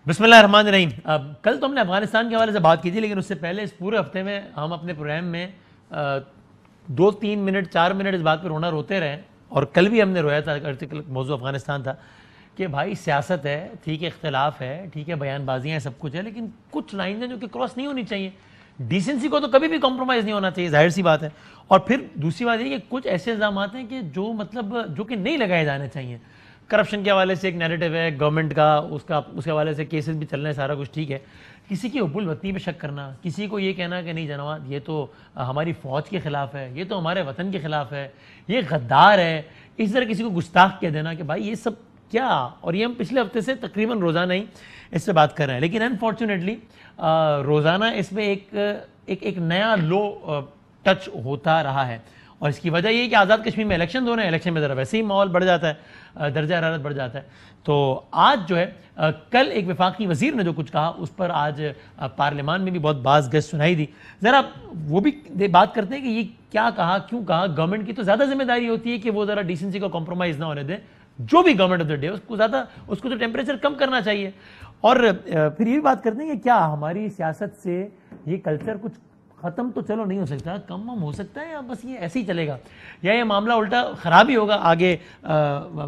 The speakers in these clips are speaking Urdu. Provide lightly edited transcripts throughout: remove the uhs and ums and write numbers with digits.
بسم اللہ الرحمن الرحیم۔ کل تو ہم نے افغانستان کے حوالے سے بات کی تھی، لیکن اس سے پہلے اس پورے ہفتے میں ہم اپنے پروگرام میں 2-3 منٹ 4 منٹ اس بات پر روتے رہے، اور کل بھی ہم نے رویا تھا، موضوع افغانستان تھا کہ بھائی سیاست ہے، ٹھیک ہے، اختلاف ہے، ٹھیک ہے، بیان بازیاں ہیں، سب کچھ ہے، لیکن کچھ لائنیں جو کہ کراس نہیں ہونی چاہیے۔ ڈیسنسی کو تو کبھی بھی کمپرومائز نہیں ہونا چاہیے، ظاہر سی بات ہے۔ اور پھر دوسری بات یہ کہ کچھ ایسے الزامات ہیں کہ جو کہ نہیں لگائے جانے چاہیے۔ کرپشن کے حوالے سے ایک نیریٹو ہے گورنمنٹ کا، اس کے حوالے سے کیسز بھی چل رہے ہیں، سارا کچھ ٹھیک ہے۔ کسی کی حب الوطنی پہ شک کرنا، کسی کو یہ کہنا کہ نہیں جناب یہ تو ہماری فوج کے خلاف ہے، یہ تو ہمارے وطن کے خلاف ہے، یہ غدار ہے، اس طرح کسی کو گستاخ کہہ دینا کہ بھائی یہ سب کیا، اور یہ ہم پچھلے ہفتے سے تقریباً روزانہ ہی اس سے بات کر رہے ہیں، لیکن انفارچونیٹلی روزانہ اس میں ایک نیا لو ٹچ ہوتا رہا ہے، اور اس کی وجہ یہ ہے کہ آزاد کشمیر میں الیکشن ہو رہے ہیں، الیکشن میں ذرا ویسے ہی ماحول بڑھ جاتا ہے، درجہ حرارت بڑھ جاتا ہے۔ تو آج جو ہے کل ایک وفاقی وزیر نے جو کچھ کہا اس پر آج پارلیمان میں بھی بہت باز گشت سنائی دی، ذرا وہ بھی بات کرتے ہیں کہ یہ کیا کہا، کیوں کہا۔ گورنمنٹ کی تو زیادہ ذمہ داری ہوتی ہے کہ وہ ذرا ڈیسنسی کو کمپرومائز نہ ہونے دے، جو بھی گورنمنٹ آف دا ڈے اس کو تو ٹیمپریچر کم کرنا چاہیے۔ اور پھر یہ بھی بات کرتے ہیں کہ کیا ہماری سیاست سے یہ کلچر کچھ ختم تو چلو نہیں ہو سکتا، کم ہو سکتا ہے، یا بس یہ ایسے ہی چلے گا، یا یہ معاملہ الٹا خراب ہی ہوگا آگے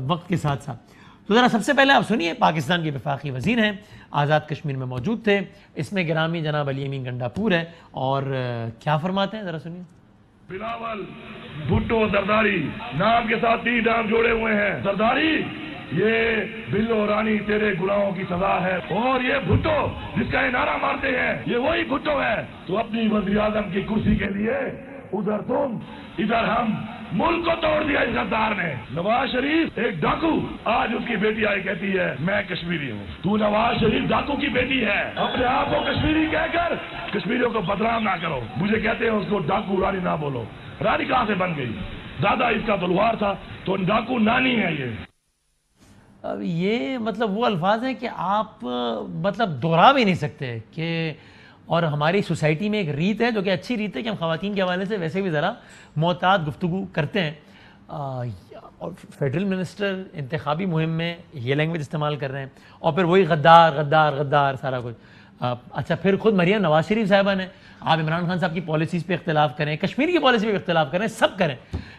وقت کے ساتھ ساتھ۔ تو ذرا سب سے پہلے آپ سنیے، پاکستان کے وفاقی وزیر ہیں، آزاد کشمیر میں موجود تھے، اس میں گرامی جناب علی امین گنڈا پور ہے، اور کیا فرماتے ہیں ذرا سنیے۔ بلاول بھٹو زرداری نام کے ساتھ 3 نام جوڑے ہوئے ہیں۔ زرداری یہ بلو رانی تیرے گناہوں کی سزا ہے، اور یہ بھٹو جس کا یہ نعرہ مارتے ہیں یہ وہی بھٹو ہے تو اپنی وزیر اعظم کی کرسی کے لیے ادھر تم ادھر ہم، ملک کو توڑ دیا اس غدار نے۔ نواز شریف ایک ڈاکو، آج اس کی بیٹی آئی کہتی ہے میں کشمیری ہوں۔ تو نواز شریف ڈاکو کی بیٹی ہے، اپنے آپ کو کشمیری کہہ کر کشمیریوں کو بدنام نہ کرو۔ مجھے کہتے ہیں اس کو ڈاکو رانی نہ بولو، رانی کہاں سے بن گئی؟ دادا اس کا تلوار تھا تو ڈاکو نانی ہے یہ۔ اب یہ مطلب وہ الفاظ ہیں کہ آپ مطلب دہرا بھی نہیں سکتے کہ، اور ہماری سوسائٹی میں ایک ریت ہے جو کہ اچھی ریت ہے کہ ہم خواتین کے حوالے سے ویسے بھی ذرا محتاط گفتگو کرتے ہیں، اور فیڈرل منسٹر انتخابی مہم میں یہ لینگویج استعمال کر رہے ہیں، اور پھر وہی غدار غدار غدار سارا کچھ۔ اچھا پھر خود مریم نواز شریف صاحبہ نے، آپ عمران خان صاحب کی پالیسیز پہ اختلاف کریں، کشمیر کی پالیسی پہ اختلاف کریں، سب کریں،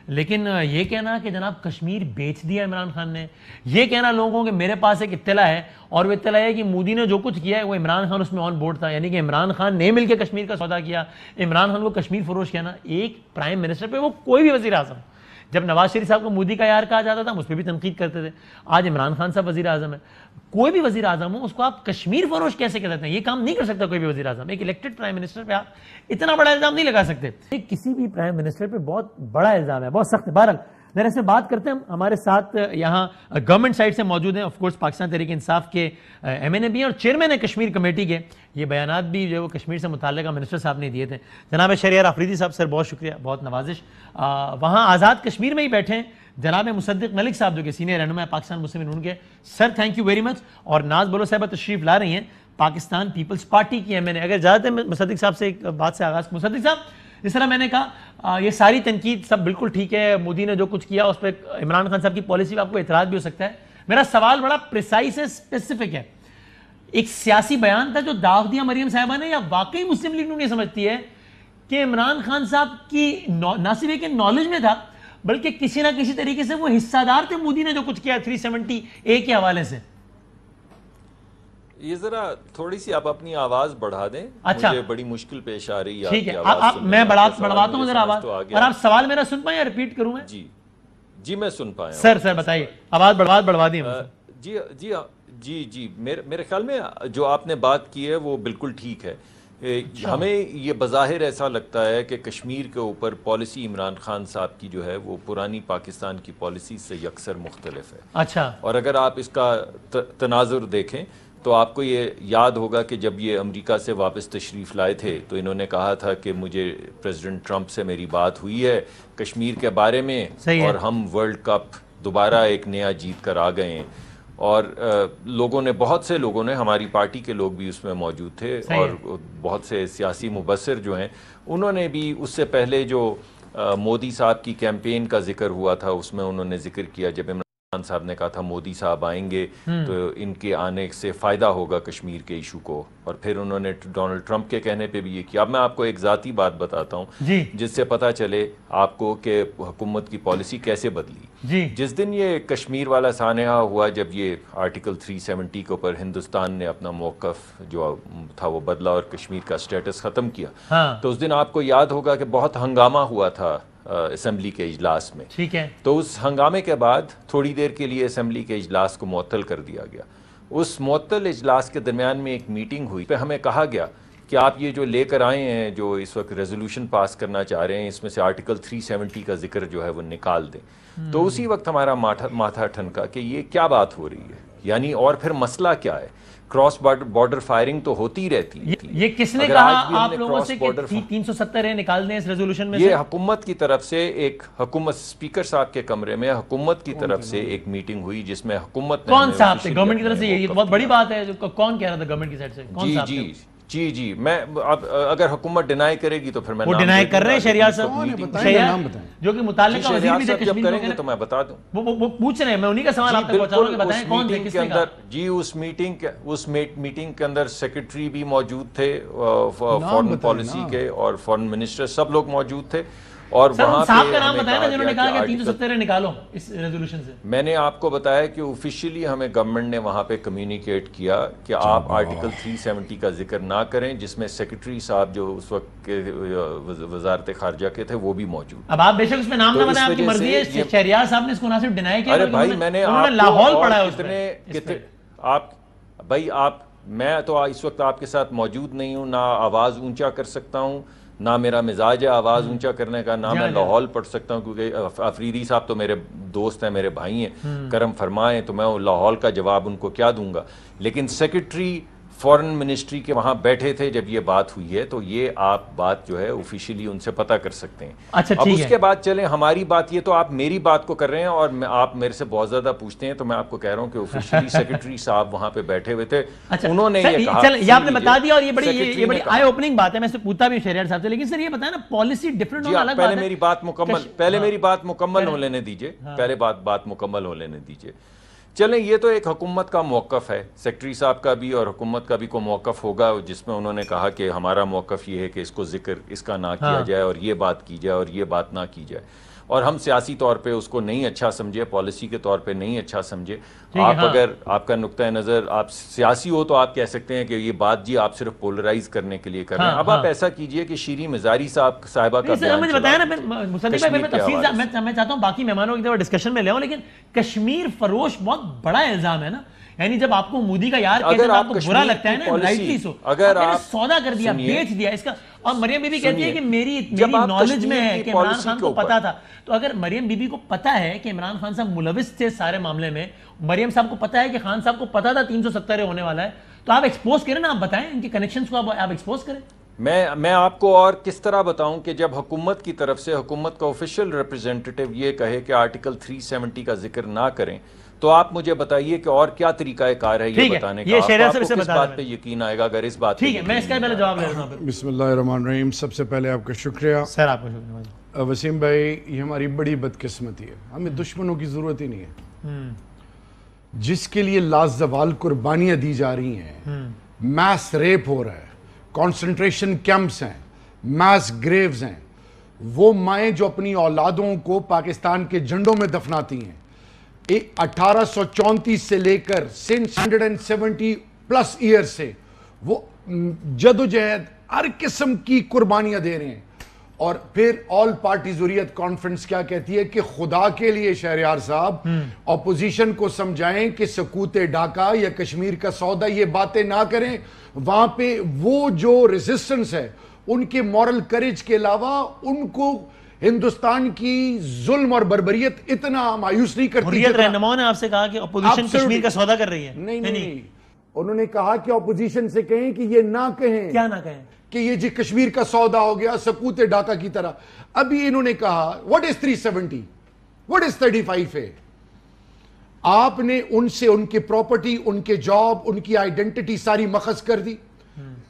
لیکن یہ کہنا کہ جناب کشمیر بیچ دیا عمران خان نے، یہ کہنا لوگوں کہ میرے پاس ایک اطلاع ہے، اور وہ اطلاع ہے کہ مودی نے جو کچھ کیا ہے وہ عمران خان اس میں آن بورڈ تھا، یعنی کہ عمران خان نے مل کے کشمیر کا سودا کیا، عمران خان کو کشمیر فروش کہنا، ایک پرائم منسٹر پہ وہ کوئی بھی وزیر اعظم، جب نواز شریف صاحب کو مودی کا یار کہا جاتا تھا ہم اس پہ بھی تنقید کرتے تھے، آج عمران خان صاحب وزیر اعظم ہے، کوئی بھی وزیر اعظم ہو اس کو آپ کشمیر فروش کیسے کہہ سکتے ہیں؟ یہ کام نہیں کر سکتا کوئی بھی وزیر اعظم، ایک الیکٹڈ پرائم منسٹر پہ آپ اتنا بڑا الزام نہیں لگا سکتے، کسی بھی پرائم منسٹر پہ بہت بڑا الزام ہے، بہت سخت ہے۔ بہرحال ذرا سے بات کرتے ہیں، ہمارے ساتھ یہاں گورنمنٹ سائڈ سے موجود ہیں، آف کورس پاکستان تحریک انصاف کے ایم این اے بھی ہیں، اور چیئرمین ہے کشمیر کمیٹی کے، یہ بیانات بھی جو کشمیر سے متعلقہ منسٹر صاحب نے دیے تھے، جناب شہریار آفریدی صاحب، سر بہت شکریہ، بہت نوازش۔ وہاں آزاد کشمیر میں ہی بیٹھے ہیں جناب مصدق ملک صاحب جو کہ سینئر رہنما ہے پاکستان مسلم یونین کے، sir thank you very much. اور ناز بلو صاحبہ تشریف لا رہی ہیں، پاکستان پیپلز پارٹی کی ایم این اے۔ اگر زیادہ مصدق صاحب سے ایک بات سے آغاز، مصدق صاحب جس طرح میں نے کہا یہ ساری تنقید سب بالکل ٹھیک ہے، مودی نے جو کچھ کیا اس پہ عمران خان صاحب کی پالیسی پہ آپ کو اعتراض بھی ہو سکتا ہے، میرا سوال بڑا پریسائز ہے، اسپیسیفک ہے، ایک سیاسی بیان تھا جو داغ دیا مریم صاحبہ نے، یا واقعی مسلم لیگ نہیں سمجھتی ہے کہ عمران خان صاحب کی نہ صرف ایک نالج میں تھا بلکہ کسی نہ کسی طریقے سے وہ حصہ دار تھے مودی نے جو کچھ کیا 370A کے حوالے سے؟ یہ ذرا تھوڑی سی آپ اپنی آواز بڑھا دیں، اچھا مجھے بڑی مشکل پیش آ رہی ہے ٹھیک ہے، میں بڑھواتا ہوں ذرا آواز، اور آپ سوال میرا سن پائیں یا ریپیٹ کروں میں؟ جی میں سن پایا سر بتائیے، آواز بڑھوا دیں۔ جی میرے خیال میں جو آپ نے بات کی ہے وہ بالکل ٹھیک ہے۔ ہمیں یہ بظاہر ایسا لگتا ہے کہ کشمیر کے اوپر پالیسی عمران خان صاحب کی جو ہے وہ پرانی پاکستان کی پالیسی سے یکسر مختلف ہے۔ اچھا، اور اگر آپ اس کا تناظر دیکھیں تو آپ کو یہ یاد ہوگا کہ جب یہ امریکہ سے واپس تشریف لائے تھے تو انہوں نے کہا تھا کہ مجھے پریزیڈنٹ ٹرمپ سے میری بات ہوئی ہے کشمیر کے بارے میں، اور ہم ورلڈ کپ دوبارہ ایک نیا جیت کر آ گئے ہیں۔ اور لوگوں نے، بہت سے لوگوں نے، ہماری پارٹی کے لوگ بھی اس میں موجود تھے، اور بہت سے سیاسی مبصر جو ہیں انہوں نے بھی اس سے پہلے جو مودی صاحب کی کیمپین کا ذکر ہوا تھا اس میں انہوں نے ذکر کیا جب صاحب نے کہا تھا مودی صاحب آئیں گے تو ان کے آنے سے فائدہ ہوگا کشمیر کے ایشو کو، اور پھر انہوں نے ڈونلڈ ٹرمپ کے کہنے پہ بھی یہ کیا۔ اب میں آپ کو ایک ذاتی بات بتاتا ہوں جس سے پتہ چلے آپ کو کہ حکومت کی پالیسی کیسے بدلی۔ جس دن یہ کشمیر والا سانحہ ہوا، جب یہ آرٹیکل 370 کے اوپر ہندوستان نے اپنا موقف جو تھا وہ بدلا اور کشمیر کا سٹیٹس ختم کیا، تو اس دن آپ کو یاد ہوگا کہ بہت ہنگامہ ہوا تھا اسمبلی کے اجلاس میں۔ ٹھیک ہے، تو اس ہنگامے کے بعد تھوڑی دیر کے لیے اسمبلی کے اجلاس کو معطل کر دیا گیا۔ اس معطل اجلاس کے درمیان میں ایک میٹنگ ہوئی، پہ ہمیں کہا گیا کہ آپ یہ جو لے کر آئے ہیں، جو اس وقت ریزولوشن پاس کرنا چاہ رہے ہیں، اس میں سے آرٹیکل 370 کا ذکر جو ہے وہ نکال دیں۔ تو اسی وقت ہمارا ماتھا ٹھنکا کہ یہ کیا بات ہو رہی ہے، یعنی اور پھر مسئلہ کیا ہے؟ کراس بارڈر فائرنگ تو ہوتی رہتی ہے۔ یہ کس نے کہا آپ لوگوں سے کہ 370 نکال دیں اس ریزولوشن میں سے؟ یہ حکومت کی طرف سے ایک حکومت اسپیکر صاحب کے کمرے میں حکومت کی طرف سے ایک میٹنگ ہوئی جس میں حکومت کون صاحب سے؟ گورنمنٹ کی طرف سے؟ یہ تو بہت بڑی بات ہے، کون کہہ رہا تھا گورنمنٹ کی سائڈ سے؟ جی میں اگر حکومت ڈینائی کرے گی تو پھر میں وہ ڈینائی کر رہے ہیں شہریار صاحب جو کہ متعلقہ وزیر بھی تھے جب کریں گے تو میں بتا دوں، وہ پوچھ رہے ہیں، میں انہی کا سوال آپ تک پہنچا رہا ہوں کہ بتائیں کون تھے، کس نے کہا؟ جی اس میٹنگ کے اندر سیکرٹری بھی موجود تھے فورن پالیسی کے اور فورن منسٹر، سب لوگ موجود تھے، اور وہاں صاحب کا نام بتایا نا جنہوں نے کہا کہ 370 نکالو اس ریزولوشن سے۔ میں نے آپ کو بتایا کہ آفیشیلی ہمیں گورنمنٹ نے وہاں پہ کمیونیکیٹ کیا کہ آپ آرٹیکل 370 کا ذکر نہ کریں، جس میں سیکرٹری صاحب جو اس وقت کے وزارت خارجہ کے تھے وہ بھی موجود۔ اب آپ بے شک اس میں نام نہ بتائیں، آپ کی مرضی ہے، شہریار صاحب نے اس کو نہ صرف ڈینائی کیا، ارے بھائی میں نے انہوں نے لاہور پڑھا ہے اس کتنے میں تو اس وقت آپ کے ساتھ موجود نہیں ہوں، نہ آواز اونچا کر سکتا ہوں، نہ میرا مزاج ہے آواز اونچا کرنے کا، نہ میں لاہور پڑھ سکتا ہوں، کیونکہ افریدی صاحب تو میرے دوست ہیں، میرے بھائی ہیں، کرم فرمائیں، تو میں لاہور کا جواب ان کو کیا دوں گا۔ لیکن سیکرٹری فورن منسٹری کے وہاں بیٹھے تھے جب یہ بات ہوئی ہے، تو یہ آپ بات جو ہے آفیشیلی ان سے پتہ کر سکتے ہیں۔ اب اس کے بعد چلیں ہماری بات، یہ تو آپ میری بات کو کر رہے ہیں اور آپ میرے سے بہت زیادہ پوچھتے ہیں، تو میں آپ کو کہہ رہا ہوں کہ آفیشیلی سیکرٹری صاحب وہاں پہ بیٹھے ہوئے تھے، انہوں نے یہ کہا۔ یہ آپ نے بتا دیا، اور یہ بڑی آئی اوپننگ بات ہے، میں اس سے پوچھتا بھی شہریار صاحب سے، لیکن سر یہ بتائیں نا پالیسی ڈیفرنٹ ہونا الگ بات ہے۔ پہلے میری بات مکمل ہو لینے دیجئے، پہلے بات مکمل ہو لینے دیجئے۔ چلیں یہ تو ایک حکومت کا موقف ہے، سیکرٹری صاحب کا بھی اور حکومت کا بھی کوئی موقف ہوگا جس میں انہوں نے کہا کہ ہمارا موقف یہ ہے کہ اس کو ذکر اس کا نہ کیا جائے اور یہ بات کی جائے اور یہ بات نہ کی جائے، اور ہم سیاسی طور پہ اس کو نہیں اچھا سمجھے، پالیسی کے طور پہ نہیں اچھا سمجھے۔ آپ اگر آپ کا نقطہ نظر آپ سیاسی ہو تو آپ کہہ سکتے ہیں کہ یہ بات جی آپ صرف پولرائز کرنے کے لیے کر رہے ہیں۔ اب آپ ایسا کیجئے کہ شیریں مزاری صاحبہ کا بیان مجھے بتایا نا، مصدق بھائی میں چاہتا ہوں باقی مہمانوں کی طرف ڈسکشن میں لے آؤں، لیکن کشمیر فروش بہت بڑا الزام ہے نا، یعنی جب آپ کو مودی کا یار کہتے ہیں آپ کو برا لگتا ہے نا، رائٹلی سو، اگر آپ سودا کر دیا، بیچ دیا اس کا، اور مریم بی بی کہتی ہے کہ میری نالج میں ہے کہ عمران خان کو پتا تھا، تو اگر مریم بی بی کو پتا ہے کہ عمران خان صاحب ملوث تھے سارے معاملے میں، مریم صاحب کو پتا ہے کہ خان صاحب کو پتا تھا 370 ہونے والا ہے، تو آپ ایکسپوز کریں نا، آپ بتائیں ان کے کنیکشنز کو آپ ایکسپوز کریں۔ میں آپ کو اور کس طرح بتاؤں کہ جب حکومت کی طرف سے حکومت کا آفیشیل ریپریزنٹیٹو یہ کہے کہ آرٹیکل 370 کا ذکر نہ کریں، تو آپ مجھے بتائیے کہ اور کیا طریقہ کار ہے یہ بتانے کا، آپ کو کس بات پہ یقین آئے گا اگر اس بات پہ؟ ٹھیک ہے، میں اس کا پہلے جواب لے رہا ہوں۔ بسم اللہ الرحمن الرحیم۔ سب سے پہلے آپ کا شکریہ سر، آپ کا شکریہ وسیم بھائی، یہ ہماری بڑی بدقسمتی ہے، ہمیں دشمنوں کی ضرورت ہی نہیں ہے، جس کے لیے لازوال قربانیاں دی جا رہی ہیں، میس ریپ ہو رہا ہے، کانسنٹریشن کیمپس ہیں، میس گریوز ہیں، وہ مائیں جو اپنی اولادوں کو پاکستان کے جھنڈوں میں دفناتی ہیں، 1834 سے لے کر 170 پلس ایئر سے وہ جدوجہد ہر قسم کی قربانیاں دے رہے ہیں، اور پھر آل پارٹی ضروریت کانفرنس کیا کہتی ہے کہ خدا کے لیے شہریار صاحب اپوزیشن کو سمجھائیں کہ سکوت ڈھاکہ یا کشمیر کا سودا یہ باتیں نہ کریں، وہاں پہ وہ جو ریزسٹنس ہے ان کے مورل کریج کے علاوہ ان کو ہندوستان کی ظلم اور بربریت اتنا مایوس نہیں کرتی۔ حریت رہنماؤں نے آپ سے کہا کہ اپوزیشن کشمیر کا سودا کر رہی ہے؟ نہیں، انہوں نے کہا کہ اپوزیشن سے کہیں کہ یہ نہ کہیں۔ کیا نہ کہیں؟ کہ یہ جی کشمیر کا سودا ہو گیا سکوت ڈھاکہ کی طرح۔ ابھی انہوں نے کہا what is 370 what is 35A؟ آپ نے ان سے ان کی پراپرٹی، ان کے جاب، ان کی آئیڈینٹی ساری مخص کر دی،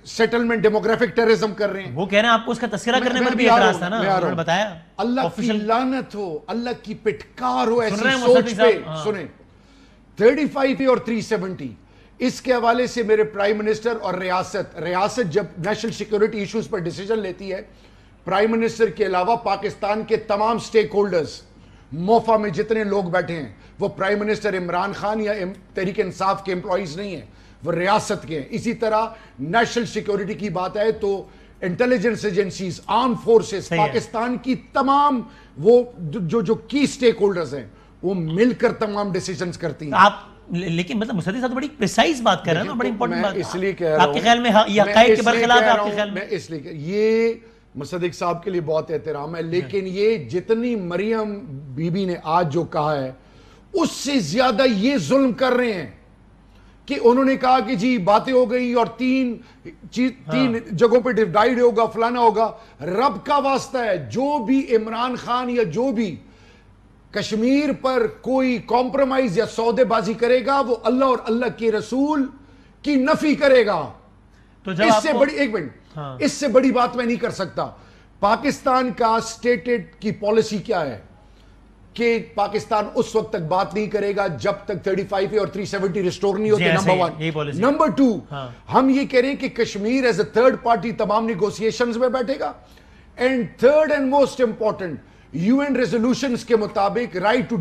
سیٹلمنٹ ڈیموگرافک ٹیررزم کر رہے ہیں۔ وہ کہہ رہے ہیں آپ کو اس کا تذکرہ کرنے پر بھی اعتراض تھا نا، انہوں نے بتایا اللہ کی لعنت ہو، اللہ کی پٹکار ہو ایسی سوچ پہ۔ سنیں 35 اور 370 اس کے حوالے سے میرے پرائم منسٹر اور ریاست جب نیشنل سیکیورٹی ایشوز پر ڈیسیجن لیتی ہے، پرائم منسٹر کے علاوہ پاکستان کے تمام سٹیک ہولڈرز، موفا میں جتنے لوگ بیٹھے ہیں وہ پرائم منسٹر عمران خان یا تحریک انصاف کے امپلائیز نہیں ہیں، وہ ریاست کے ہیں۔ اسی طرح نیشنل سیکیورٹی کی بات ہے تو intelligence agencies, arm forces, Pakistan کی تمام وہ جو کی سٹیک ہولڈرز ہیں وہ مل کر تمام ڈیسیجنز کرتی ہیں۔ آپ لیکن مطلب مصدق صاحب بڑی پریسائز بات کر رہے ہیں نا، بڑی امپورٹنٹ بات۔ میں اس لیے کہہ رہا ہوں، آپ کے خیال میں یہ حقائق کے برخلاف ہے؟ آپ کے خیال میں میں اس لیے یہ مصدق صاحب کے لیے بہت احترام ہے، لیکن یہ جتنی مریم بی بی نے آج جو کہا ہے اس سے زیادہ یہ ظلم کر رہے ہیں کہ انہوں نے کہا کہ جی باتیں ہو گئی اور تین جگہوں پہ ڈیوائیڈ ہوگا، فلانا ہوگا۔ رب کا واسطہ ہے، جو بھی عمران خان یا جو بھی کشمیر پر کوئی کمپرومائز یا سودے بازی کرے گا وہ اللہ اور اللہ کے رسول کی نفی کرے گا۔ تو جب اس سے بڑی ایک منٹ، اس سے بڑی بات میں نہیں کر سکتا۔ پاکستان کا سٹیٹڈ کی پالیسی کیا ہے کہ پاکستان اس وقت تک بات نہیں کرے گا جب تک 35 اور 370 ریسٹور نہیں ہوتے، نمبر 1۔ نمبر 2، ہم یہ کہہ رہے ہیں کہ Kashmir is a third party تمام نیگوسیشنز میں بیٹھے گا۔ And third and most important, UN resolutions کے مطابق right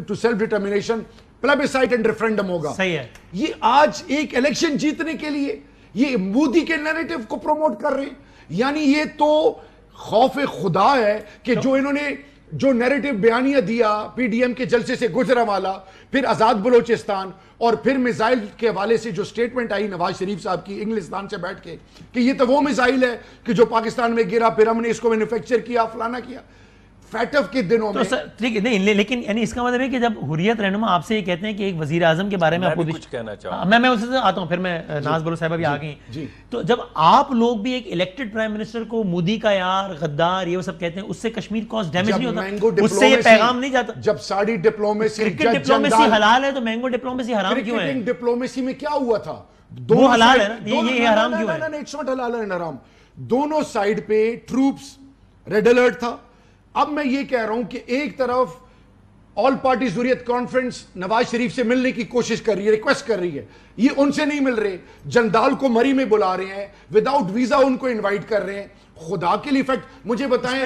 to self determination, plebiscite and referendum ہوگا۔ صحیح ہے۔ یہ آج ایک الیکشن جیتنے کے لیے یہ مودی کے نیریٹو کو پروموٹ کر رہے ہیں، یعنی یہ تو خوف خدا ہے کہ جو انہوں نے جو نیریٹو بیانیہ دیا پی ڈی ایم کے جلسے سے گجرا والا، پھر آزاد بلوچستان، اور پھر میزائل کے حوالے سے جو سٹیٹمنٹ آئی نواز شریف صاحب کی انگلستان سے بیٹھ کے کہ یہ تو وہ میزائل ہے کہ جو پاکستان میں گرا، پھر ہم نے اس کو مینوفیکچر کیا، فلانا کیا۔ فیٹف کے دنوں میں ٹھیک ہے، نہیں لیکن یعنی اس کا مطلب ہے کہ جب حریت رہنما آپ سے یہ کہتے ہیں کہ ایک وزیر اعظم کے بارے میں آپ کو کچھ کہنا چاہوں، میں اس سے آتا ہوں، پھر میں ناز بلو صاحبہ بھی آ گئی، تو جب آپ لوگ بھی ایک الیکٹڈ پرائم منسٹر کو مودی کا یار، غدار، یہ وہ سب کہتے ہیں، اس سے کشمیر کاسٹ ڈیمیج نہیں ہوتا، اس سے یہ پیغام نہیں جاتا؟ جب ساری ڈپلومیسی، کرکٹ ڈپلومیسی حلال ہے تو مینگو ڈپلومیسی حرام کیوں ہے؟ کرکٹنگ ڈپلومیسی میں کیا ہوا تھا؟ وہ حلال ہے نا، یہ حرام کیوں ہے؟ اٹس ناٹ حلال اینڈ حرام۔ دونوں سائیڈ پہ ٹروپس ریڈ الرٹ تھا۔ اب میں یہ کہہ رہا ہوں کہ ایک طرف آل پارٹی حریت کانفرنس نواز شریف سے ملنے کی کوشش کر رہی ہے، ریکویسٹ کر رہی ہے، یہ ان سے نہیں مل رہے، جندال کو مری میں بلا رہے ہیں، وداؤٹ ویزا ان کو انوائٹ کر رہے ہیں۔ خدا کے لیے فیکٹ مجھے بتائیں،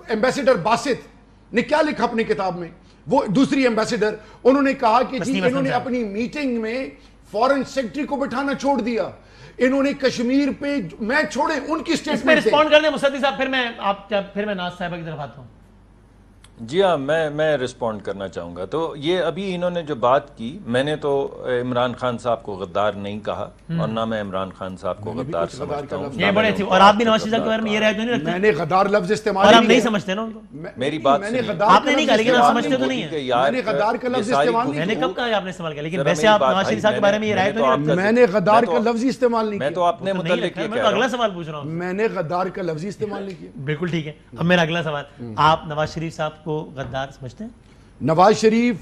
ایمبیسیڈر باسط نے کیا لکھا اپنی کتاب میں؟ وہ دوسری ایمبیسیڈر، انہوں نے کہا کہ جی انہوں نے اپنی میٹنگ میں فورن سیکرٹری کو بٹھانا چھوڑ دیا، انہوں نے کشمیر پہ، میں چھوڑیں ان کی اسٹیٹمنٹ، اس میں رسپونڈ کر دیں مصدق صاحب، پھر میں ناز صاحبہ کی طرف آتا ہوں۔ جی ہاں، میں رسپونڈ کرنا چاہوں گا۔ تو یہ ابھی انہوں نے جو بات کی، میں نے تو عمران خان صاحب کو غدار نہیں کہا، اور نہ میں عمران خان صاحب کو غدار سمجھتا ہوں۔ یہ بڑے تھے، اور آپ بھی نواز شریف صاحب کے بارے میں یہ رائے تو نہیں رکھتے؟ میں نے غدار لفظ استعمال اور آپ نہیں سمجھتے نا ان کو؟ میری بات آپ نے نہیں کہا، لیکن آپ سمجھتے تو نہیں ہیں۔ میں نے غدار کا لفظ استعمال نہیں میں نے کب کہا آپ نے استعمال کیا؟ لیکن ویسے آپ نواز شریف صاحب کے بارے میں یہ رائے تو نہیں رکھتے؟ میں نے غدار کا لفظ استعمال نہیں میں کیا، تو اپنے متعلق یہ کہہ میں رہا ہوں۔ اگلا سوال پوچھ رہا ہوں۔ میں نے غدار کا لفظ استعمال نہیں کیا۔ بالکل ٹھیک ہے، اب میرا اگلا سوال، آپ نواز شریف صاحب کو غدار سمجھتے ہیں؟ نواز شریف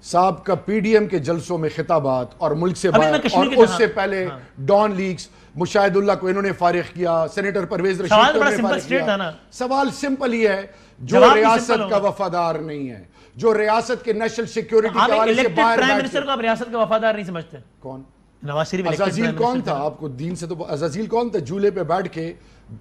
صاحب کا پی ڈی ایم کے جلسوں میں خطابات اور ملک سے باہر، اور اس سے پہلے ڈان لیکس، مشاہد اللہ کو انہوں نے فارغ کیا، سینیٹر پرویز رشید کو انہوں نے فارغ کیا۔ سوال سمپل ہی ہے، جو ریاست کا وفادار نہیں ہے، جو ریاست کے نیشنل سیکیورٹی کے حوالے سے باہر پرائم منسٹر کو آپ ریاست کا وفادار نہیں سمجھتے؟ کون؟ نواز شریف عزازیل کون تھا؟ آپ کو دین سے تو عزازیل کون تھا؟ جھولے پہ بیٹھ کے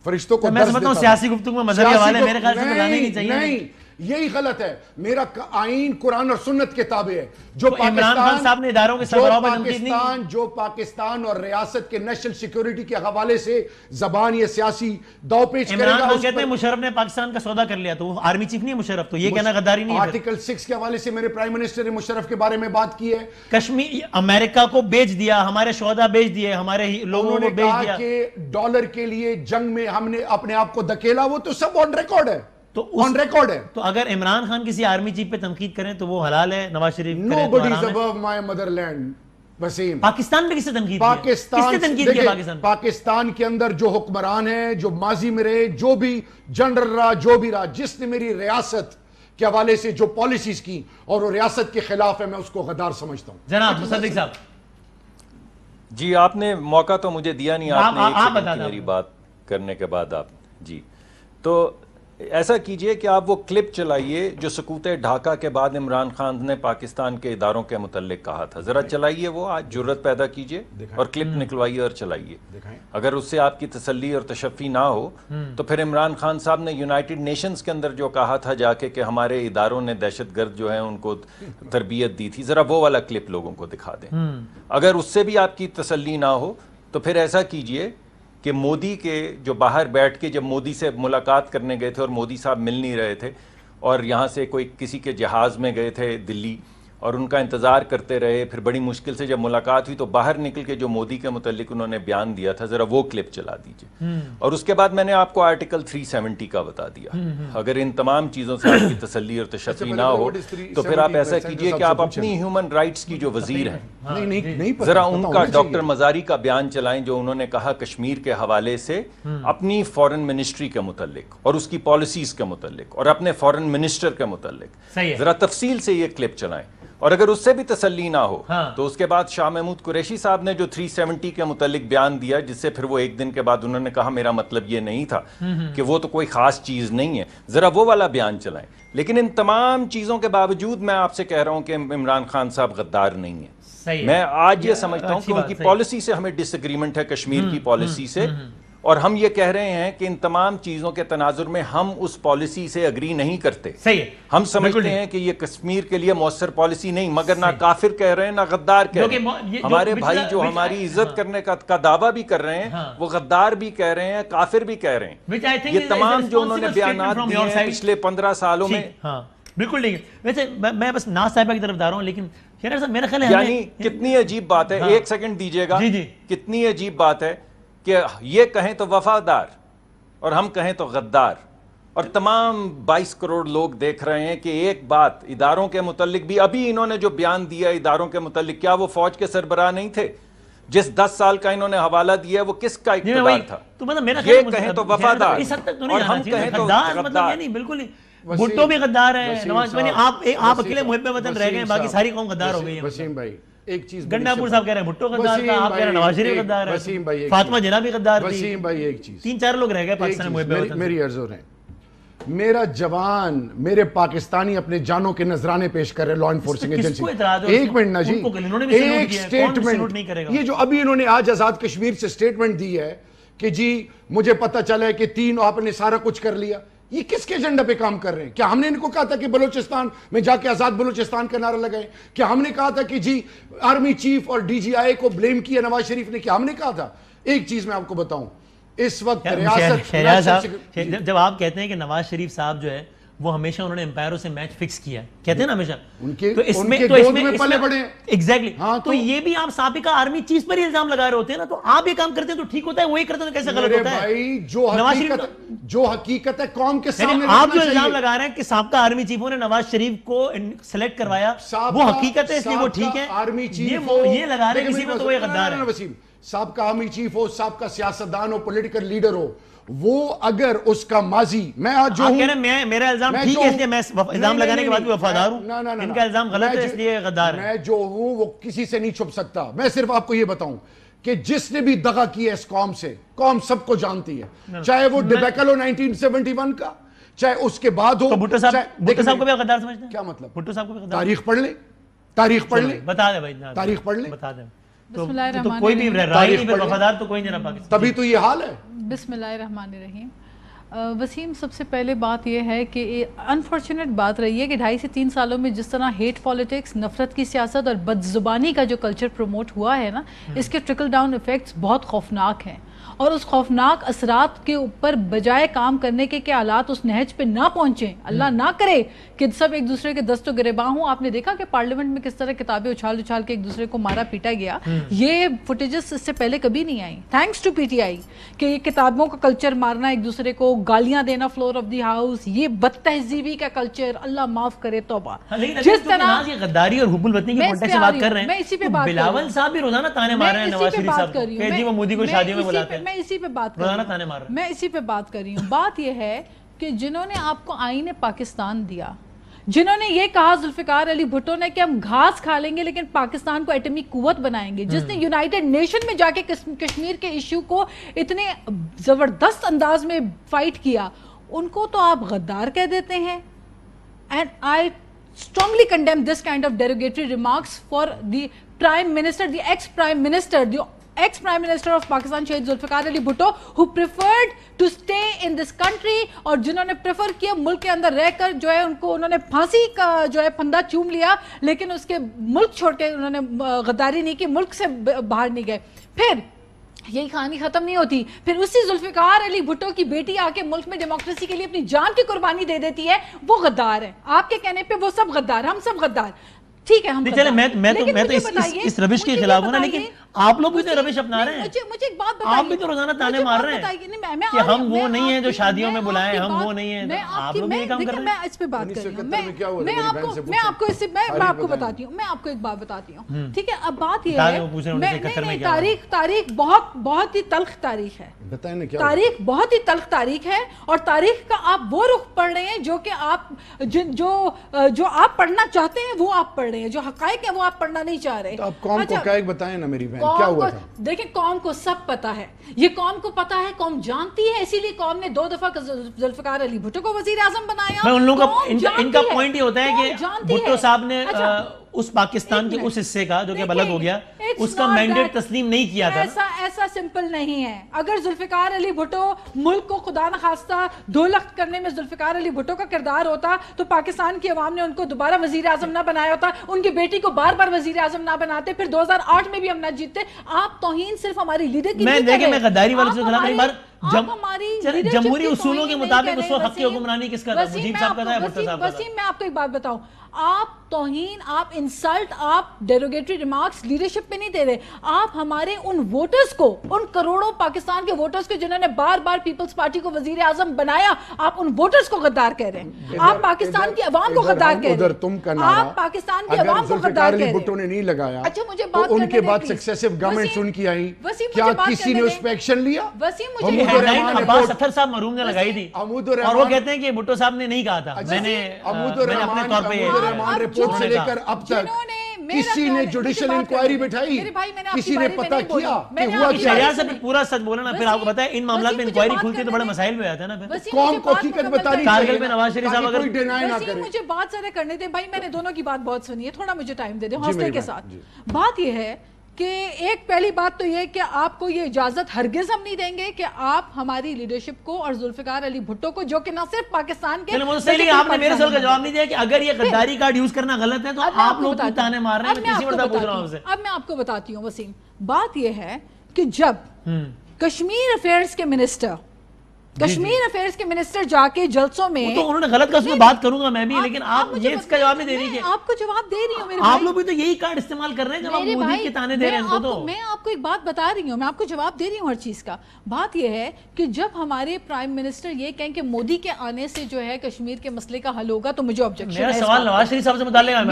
فرشتوں کو میں سمجھتا ہوں سیاسی گفتگو میں مذہبی حوالے میرے خیال سے بلانے نہیں چاہیے۔ نہیں، یہی غلط ہے۔ میرا آئین قرآن اور سنت کے تابع ہے۔ جو عمران خان صاحب نے اداروں کے سربراہوں پر تنقید نہیں، جو پاکستان اور ریاست کے نیشنل سیکیورٹی کے حوالے سے زبان یا سیاسی دو پیچ کرے گا۔ عمران خان کہتے ہیں مشرف نے پاکستان کا سودا کر لیا، تو وہ آرمی چیف نہیں ہے مشرف، تو یہ کہنا غداری نہیں ہے۔ آرٹیکل 6 کے حوالے سے میرے پرائم منسٹر نے مشرف کے بارے میں بات کی ہے۔ کشمیر امریکہ کو بیچ دیا، ہمارے شہداء بیچ دیے، ہمارے لوگوں کو بیچ دیا، کہ ڈالر کے لیے جنگ میں ہم نے اپنے آپ کو دھکیلا، وہ تو سب آن ریکارڈ ہے، آن ریکارڈ ہے۔ تو اگر عمران خان کسی آرمی چیف پہ تنقید کریں تو وہ حلال ہے، نواز شریف کریں تو Nobody is حرام ہے؟ above my motherland۔ Wasim, Pakistan پہ کس نے تنقید کی؟ کس نے تنقید کی پاکستان؟ پاکستان کے اندر جو حکمران ہیں، جو ماضی میں رہے، جو بھی جنرل رہا، جو بھی رہا، جس نے میری ریاست کے حوالے سے جو پالیسیز کی اور وہ ریاست کے خلاف ہے، میں اس کو غدار سمجھتا ہوں۔ جناب مصدق صاحب جی، آپ نے موقع تو مجھے دیا نہیں، آپ نے ایک سیکنڈ کی میری بات کرنے کے بعد آپ، جی، تو ایسا کیجئے کہ آپ وہ کلپ چلائیے جو سقوط ڈھاکہ کے بعد عمران خان نے پاکستان کے اداروں کے متعلق کہا تھا، ذرا چلائیے، وہ آج جرت پیدا کیجئے اور کلپ نکلوائیے اور چلائیے. اگر اس سے آپ کی تسلی اور تشفی نہ ہو تو پھر عمران خان صاحب نے یونائٹڈ نیشنز کے اندر جو کہا تھا جا کے کہ ہمارے اداروں نے دہشت گرد جو ہیں ان کو تربیت دی تھی، ذرا وہ والا کلپ لوگوں کو دکھا دیں. اگر اس سے بھی آپ کی تسلی نہ ہو تو پھر ایسا کیجئے کہ مودی کے جو باہر بیٹھ کے جب مودی سے ملاقات کرنے گئے تھے اور مودی صاحب مل نہیں رہے تھے اور یہاں سے کوئی کسی کے جہاز میں گئے تھے دلی اور ان کا انتظار کرتے رہے، پھر بڑی مشکل سے جب ملاقات ہوئی تو باہر نکل کے جو مودی کے متعلق انہوں نے بیان دیا تھا، ذرا وہ کلپ چلا دیجئے. اور اس کے بعد میں نے آپ کو آرٹیکل 370 کا بتا دیا. اگر ان تمام چیزوں سے آپ کی تسلی اور تشفی نہ ہو تو پھر آپ ایسا کیجئے کہ آپ اپنی ہیومن رائٹس کی جو وزیر ہیں ذرا ان کا ڈاکٹر مزاری کا بیان چلائیں، جو انہوں نے کہا کشمیر کے حوالے سے اپنی فورن منسٹری کے متعلق اور اس کی پالیسیز کے متعلق اور اپنے فورن منسٹر کے متعلق ذرا تفصیل سے یہ کلپ چلائیں. اور اگر اس سے بھی تسلی نہ ہو تو اس کے بعد شاہ محمود قریشی صاحب نے جو 370 کے متعلق بیان دیا، جس سے پھر وہ ایک دن کے بعد انہوں نے کہا میرا مطلب یہ نہیں تھا کہ وہ تو کوئی خاص چیز نہیں ہے، ذرا وہ والا بیان چلائیں. لیکن ان تمام چیزوں کے باوجود میں آپ سے کہہ رہا ہوں کہ عمران خان صاحب غدار نہیں ہے. میں آج یہ سمجھتا ہوں کہ ان کی پالیسی سے ہمیں ڈس ایگریمنٹ ہے، کشمیر کی پالیسی سے، اور ہم یہ کہہ رہے ہیں کہ ان تمام چیزوں کے تناظر میں ہم اس پالیسی سے اگری نہیں کرتے. ہم سمجھتے ہیں کہ یہ کشمیر کے لیے مؤثر پالیسی نہیں، مگر نہ کافر کہہ رہے ہیں نہ غدار کہہ رہے ہیں. ہمارے بھائی جو ہماری عزت کرنے کا دعویٰ بھی کر رہے ہیں وہ غدار بھی کہہ رہے ہیں، کافر بھی کہہ رہے ہیں. یہ تمام جو انہوں نے بیانات دیے ہیں پچھلے 15 سالوں میں. بالکل ٹھیک ہے. ویسے میں بس ناز صاحبہ کی طرف جا رہا ہوں، لیکن میرا خیال ہے یعنی کتنی عجیب بات ہے، ایک سیکنڈ دیجئے گا، کتنی عجیب بات ہے کہ یہ کہیں تو وفادار اور ہم کہیں تو غدار، اور تمام 22 کروڑ لوگ دیکھ رہے ہیں کہ ایک بات اداروں کے متعلق بھی ابھی انہوں نے جو بیان دیا اداروں کے متعلق، کیا وہ فوج کے سربراہ نہیں تھے؟ جس 10 سال کا انہوں نے حوالہ دیا ہے وہ کس کا اقتدار تھا؟ یہ کہیں تو وفادار اور ہم کہیں تو غدار. بالکل بھٹو بھی غدار ہے، نواز آپ اکیلے محب وطن رہ گئے، باقی ساری قوم غدار ہو گئی ہے. وسیم بھائی ایک چیز، گنڈا پور صاحب کہہ رہے ہیں بھٹو غدار تھا، آپ کہہ رہے ہیں نواز شریف غدار ہے، فاطمہ جناح بھی غدار تھی. وسیم بھائی ایک چیز، 3-4 لوگ رہ گئے پاکستان محب وطن. میری عرض ہو رہے ہیں، میرا جوان، میرے پاکستانی اپنے جانوں کے نذرانے پیش کر رہے لا انفورسنگ ایجنسی. ایک منٹ نا جی، ایک سٹیٹمنٹ، یہ جو ابھی انہوں نے آج آزاد کشمیر سے سٹیٹمنٹ دی ہے کہ جی مجھے پتا چلا ہے کہ 3 آپ نے سارا کچھ کر لیا، یہ کس کے ایجنڈا پہ کام کر رہے ہیں؟ کیا ہم نے ان کو کہا تھا کہ بلوچستان میں جا کے آزاد بلوچستان کا نعرہ لگائیں؟ کیا ہم نے کہا تھا کہ جی آرمی چیف اور ڈی جی آئی کو بلیم کیا نواز شریف نے؟ کیا ہم نے کہا تھا؟ ایک چیز میں آپ کو بتاؤں، اس وقت ریاست، جب آپ کہتے ہیں کہ نواز شریف صاحب جو ہے وہ ہمیشہ انہوں نے امپائروں سے میچ فکس کیا ہے، کہتے ہیں نا ہمیشہ، تو اس میں پلے بڑے ہیں. ایگزیکٹلی. تو یہ بھی آپ سابقہ آرمی چیف پر ہی الزام لگا رہے ہوتے ہیں نا، تو آپ یہ کام کرتے ہیں تو ٹھیک ہوتا ہے، وہی کرتے ہیں تو کیسے غلط ہوتا ہے؟ جو حقیقت ہے قوم کے سامنے آپ جو الزام لگا رہے ہیں کہ سابقہ آرمی چیفوں نے نواز شریف کو سلیکٹ کروایا، وہ حقیقت ہے، اس لیے وہ ٹھیک ہے. آرمی چیف یہ لگا رہے ہیں کسی میں تو وہ غدار ہے. وسیم، سابقہ آرمی چیف ہو، سابقہ سیاستدان ہو، پولیٹیکل لیڈر ہو، وہ اگر اس کا ماضی، میں آج جو ہوں، میرا الزام ٹھیک ہے اس لیے میں الزام لگانے کے بعد بھی وفادار ہوں، ان کا الزام غلط ہے اس لیے غدار ہے. میں جو ہوں وہ کسی سے نہیں چھپ سکتا. میں صرف آپ کو یہ بتاؤں کہ جس نے بھی دغا کیا اس قوم سے، قوم سب کو جانتی ہے، چاہے وہ ڈیبیکل ہو 1971 کا، چاہے اس کے بعد ہو. بھٹو صاحب کو بھی غدار سمجھتے ہیں؟ کیا مطلب؟ بھٹو صاحب کو بھی غدار؟ تاریخ پڑھ لیں، تاریخ پڑھ لیں، بتا دیں بھائی، تاریخ پڑھ لیں، بتا دیں. تو کوئی بھی رائے نہیں، وفادار تو کوئی نہیں رہا پاکستان. تبھی تو یہ حال ہے. بسم اللہ الرحمن الرحیم. وسیم، سب سے پہلے بات یہ ہے کہ انفارچونیٹ بات رہی ہے کہ 2.5 سے 3 سالوں میں جس طرح ہیٹ پالیٹکس، نفرت کی سیاست اور بد زبانی کا جو کلچر پروموٹ ہوا ہے نا، اس کے ٹرکل ڈاؤن ایفیکٹس بہت خوفناک ہیں. اور اس خوفناک اثرات کے اوپر بجائے کام کرنے کے کہ حالات اس نہج پہ نہ پہنچیں، اللہ نہ کرے کہ سب ایک دوسرے کے دست و گریباں ہوں. آپ نے دیکھا کہ پارلیمنٹ میں کس طرح کتابیں اچھال اچھال کے ایک دوسرے کو مارا پیٹا گیا. یہ فوٹیجز اس سے پہلے کبھی نہیں آئی، thanks to P T I, کہ یہ کتابوں کا کلچر مارنا، ایک دوسرے کو گالیاں دینا فلور آف دی ہاؤس، یہ بد تہذیبی کا کلچر، اللہ معاف کرے، توبہ. جس طرح یہ غداری اور حب الوطنی کی کانٹیکٹ سے بات کر رہے ہیں، میں اسی پہ بات، بلاول صاحب بھی روزانہ تانے مار رہے ہیں نواز شریف صاحب کو کہ جی وہ مودی کو شادیوں میں بلاتے ہیں. میں اسی پہ بات کر رہی ہوں. بات یہ ہے کہ جنہوں نے آپ کو آئین پاکستان دیا، جنہوں نے یہ کہا ذوالفقار علی بھٹو نے کہ ہم گھاس کھا لیں گے لیکن پاکستان کو ایٹمی قوت بنائیں گے، جس نے یونائٹڈ نیشن میں جا کے کشمیر کے ایشو کو اتنے زبردست انداز میں فائٹ کیا، ان کو تو آپ غدار کہہ دیتے ہیں. And I strongly condemn this kind of derogatory remarks for the Prime Minister, the ex-Prime Minister of Pakistan, Shahid Zulfikar Ali Bhutto, who preferred to stay in this country, اور جنہوں نے prefer کیا ملک کے اندر رہ کر جو ہے ان کو انہوں نے پھانسی کا جو ہے پھندا چوم لیا, لیکن اس کے ملک چھوڑ کے انہوں نے غداری نہیں کی, ملک سے باہر نہیں گئے. پھر یہی کہانی ختم نہیں ہوتی, پھر اسی ذوالفقار علی بھٹو کی بیٹی آ کے ملک میں ڈیموکریسی کے لیے اپنی جان کی قربانی دے دیتی ہے, وہ غدار ہے. آپ کے کہنے پہ وہ سب غدار, ہم سب غدار. ٹھیک ہے, ہم چلے میں تو اس روش کے خلاف ہوں نا, لیکن آپ لوگ بھی تو روش اپنا رہے ہیں. مجھے ایک بات بتائیے, آپ بھی تو روزانہ تانے مار رہے ہیں کہ ہم وہ نہیں ہیں جو شادیوں میں بلائیں, ہم وہ نہیں ہیں. آپ لوگ بھی یہ کام کر رہے ہیں. میں اس پہ بات کر رہی ہوں, میں آپ کو بتاتی ہوں, میں آپ کو ایک بات بتاتی ہوں, ٹھیک ہے. اب بات یہ ہے, تاریخ بہت ہی تلخ تاریخ ہے, تاریخ بہت ہی تلخ تاریخ ہے, اور تاریخ کا آپ وہ رخ پڑھ رہے ہیں جو کہ آپ جو آپ پڑھنا چاہتے ہیں وہ آپ پڑھ رہے ہیں, جو حقائق ہیں وہ آپ پڑھنا نہیں چاہ رہے. آپ قوم کو حقائق بتائیں نا میری بہن, کیا ہوا تھا؟ دیکھیں قوم کو سب پتا ہے, یہ قوم کو پتا ہے, قوم جانتی ہے, اسی لیے قوم نے 2 دفعہ ذوالفقار علی بھٹو کو وزیر اعظم بنایا. ان لوگوں کا ان کا پوائنٹ یہ ہوتا ہے کہ بھٹو صاحب نے اس پاکستان کے اس حصے کا جو کہ الگ ہو گیا, اس کا مینڈیٹ تسلیم نہیں کیا تھا. ایسا سمپل نہیں ہے. اگر ذوالفقار علی بھٹو ملک کو خدا نخواستہ دولخت کرنے میں ذوالفقار علی بھٹو کا کردار ہوتا تو پاکستان کی عوام نے ان کو دوبارہ وزیر اعظم نہ بنایا ہوتا, ان کی بیٹی کو بار بار وزیر اعظم نہ بناتے, پھر 2008 میں بھی ہم نہ جیتتے. آپ توہین صرف ہماری لیڈر کی نہیں کر رہے. میں غداری والے سے خلاف نہیں, جمہوری اصولوں کے مطابق اس وقت حق کی حکمرانی کس کا تھا؟ مجیب صاحب کا تھا یا بھٹو صاحب کا تھا؟ وسیم, میں آپ کو ایک بات بتاؤں, آپ توہین, آپ انسلٹ, آپ ڈیروگیٹری ریمارکس لیڈرشپ پہ نہیں دے رہے. آپ ہمارے ان ووٹرز کو, ان کروڑوں پاکستان کے ووٹرز کو جنہوں نے بار بار پیپلز پارٹی کو وزیر اعظم بنایا, آپ ان ووٹرز کو غدار کہہ رہے ہیں. آپ پاکستان کی عوام کو غدار کہہ رہے ہیں. آپ پاکستان کی عوام کو غدار کہہ رہے ہیں. بھٹو نے نہیں لگایا. اچھا مجھے بات ان کے بعد سکسیسو گورنمنٹس ان کی آئیں, کیا کسی نے اس پہ ایکشن لیا؟ عباس ستھر صاحب مرحوم نے لگائی تھی, اور وہ کہتے ہیں کہ بھٹو صاحب نے نہیں کہا تھا. میں نے اپنے طور پہ رپورٹ سے لے کر اب تک کسی نے جوڈیشل انکوائری بٹھائی, کسی نے پتہ کیا کہ ہوا کیا؟ شریعت سے پورا سچ بولنا, پھر آپ کو پتا ہے ان معاملات میں انکوائری کھلتی ہے تو بڑے مسائل میں آتے ہیں نا. قوم کو حقیقت بتانی کارگل میں نواز شریف صاحب اگر ڈینائی نہ کرے. مجھے بات ذرا کرنے دیں بھائی, میں نے دونوں کی بات بہت سنی ہے, تھوڑا مجھے ٹائم دے دیں حوصلے کے ساتھ. بات یہ ہے کہ ایک پہلی بات تو یہ کہ آپ کو یہ اجازت ہرگز ہم نہیں دیں گے کہ آپ ہماری لیڈرشپ کو اور ذوالفقار علی بھٹو کو, جو کہ نہ صرف پاکستان کے, آپ نے میرے سوال کا جواب نہیں دیا کہ اگر یہ غداری کارڈ یوز کرنا غلط ہے تو آپ لوگ تانے مار رہے ہیں. اب میں آپ کو بتاتی ہوں وسیم, بات یہ ہے کہ جب کشمیر افیئرز کے منسٹر جا کے جلسوں میں, تو انہوں نے غلط کا اس میں بات کروں گا میں بھی, لیکن آپ یہ اس کا جواب نہیں دے رہی. آپ کو جواب دے رہی ہوں میرے آپ لوگ بھی تو یہی کارڈ استعمال کر رہے ہیں جب آپ مودی کے تانے دے رہے ہیں. تو میں آپ کو ایک بات بتا رہی ہوں, میں آپ کو جواب دے رہی ہوں ہر چیز کا. بات یہ ہے کہ جب ہمارے پرائم منسٹر یہ کہیں کہ مودی کے آنے سے جو ہے کشمیر کے مسئلے کا حل ہوگا, تو مجھے آبجیکشن ہے. میرا سوال نواز شریف صاحب سے متعلق ہے,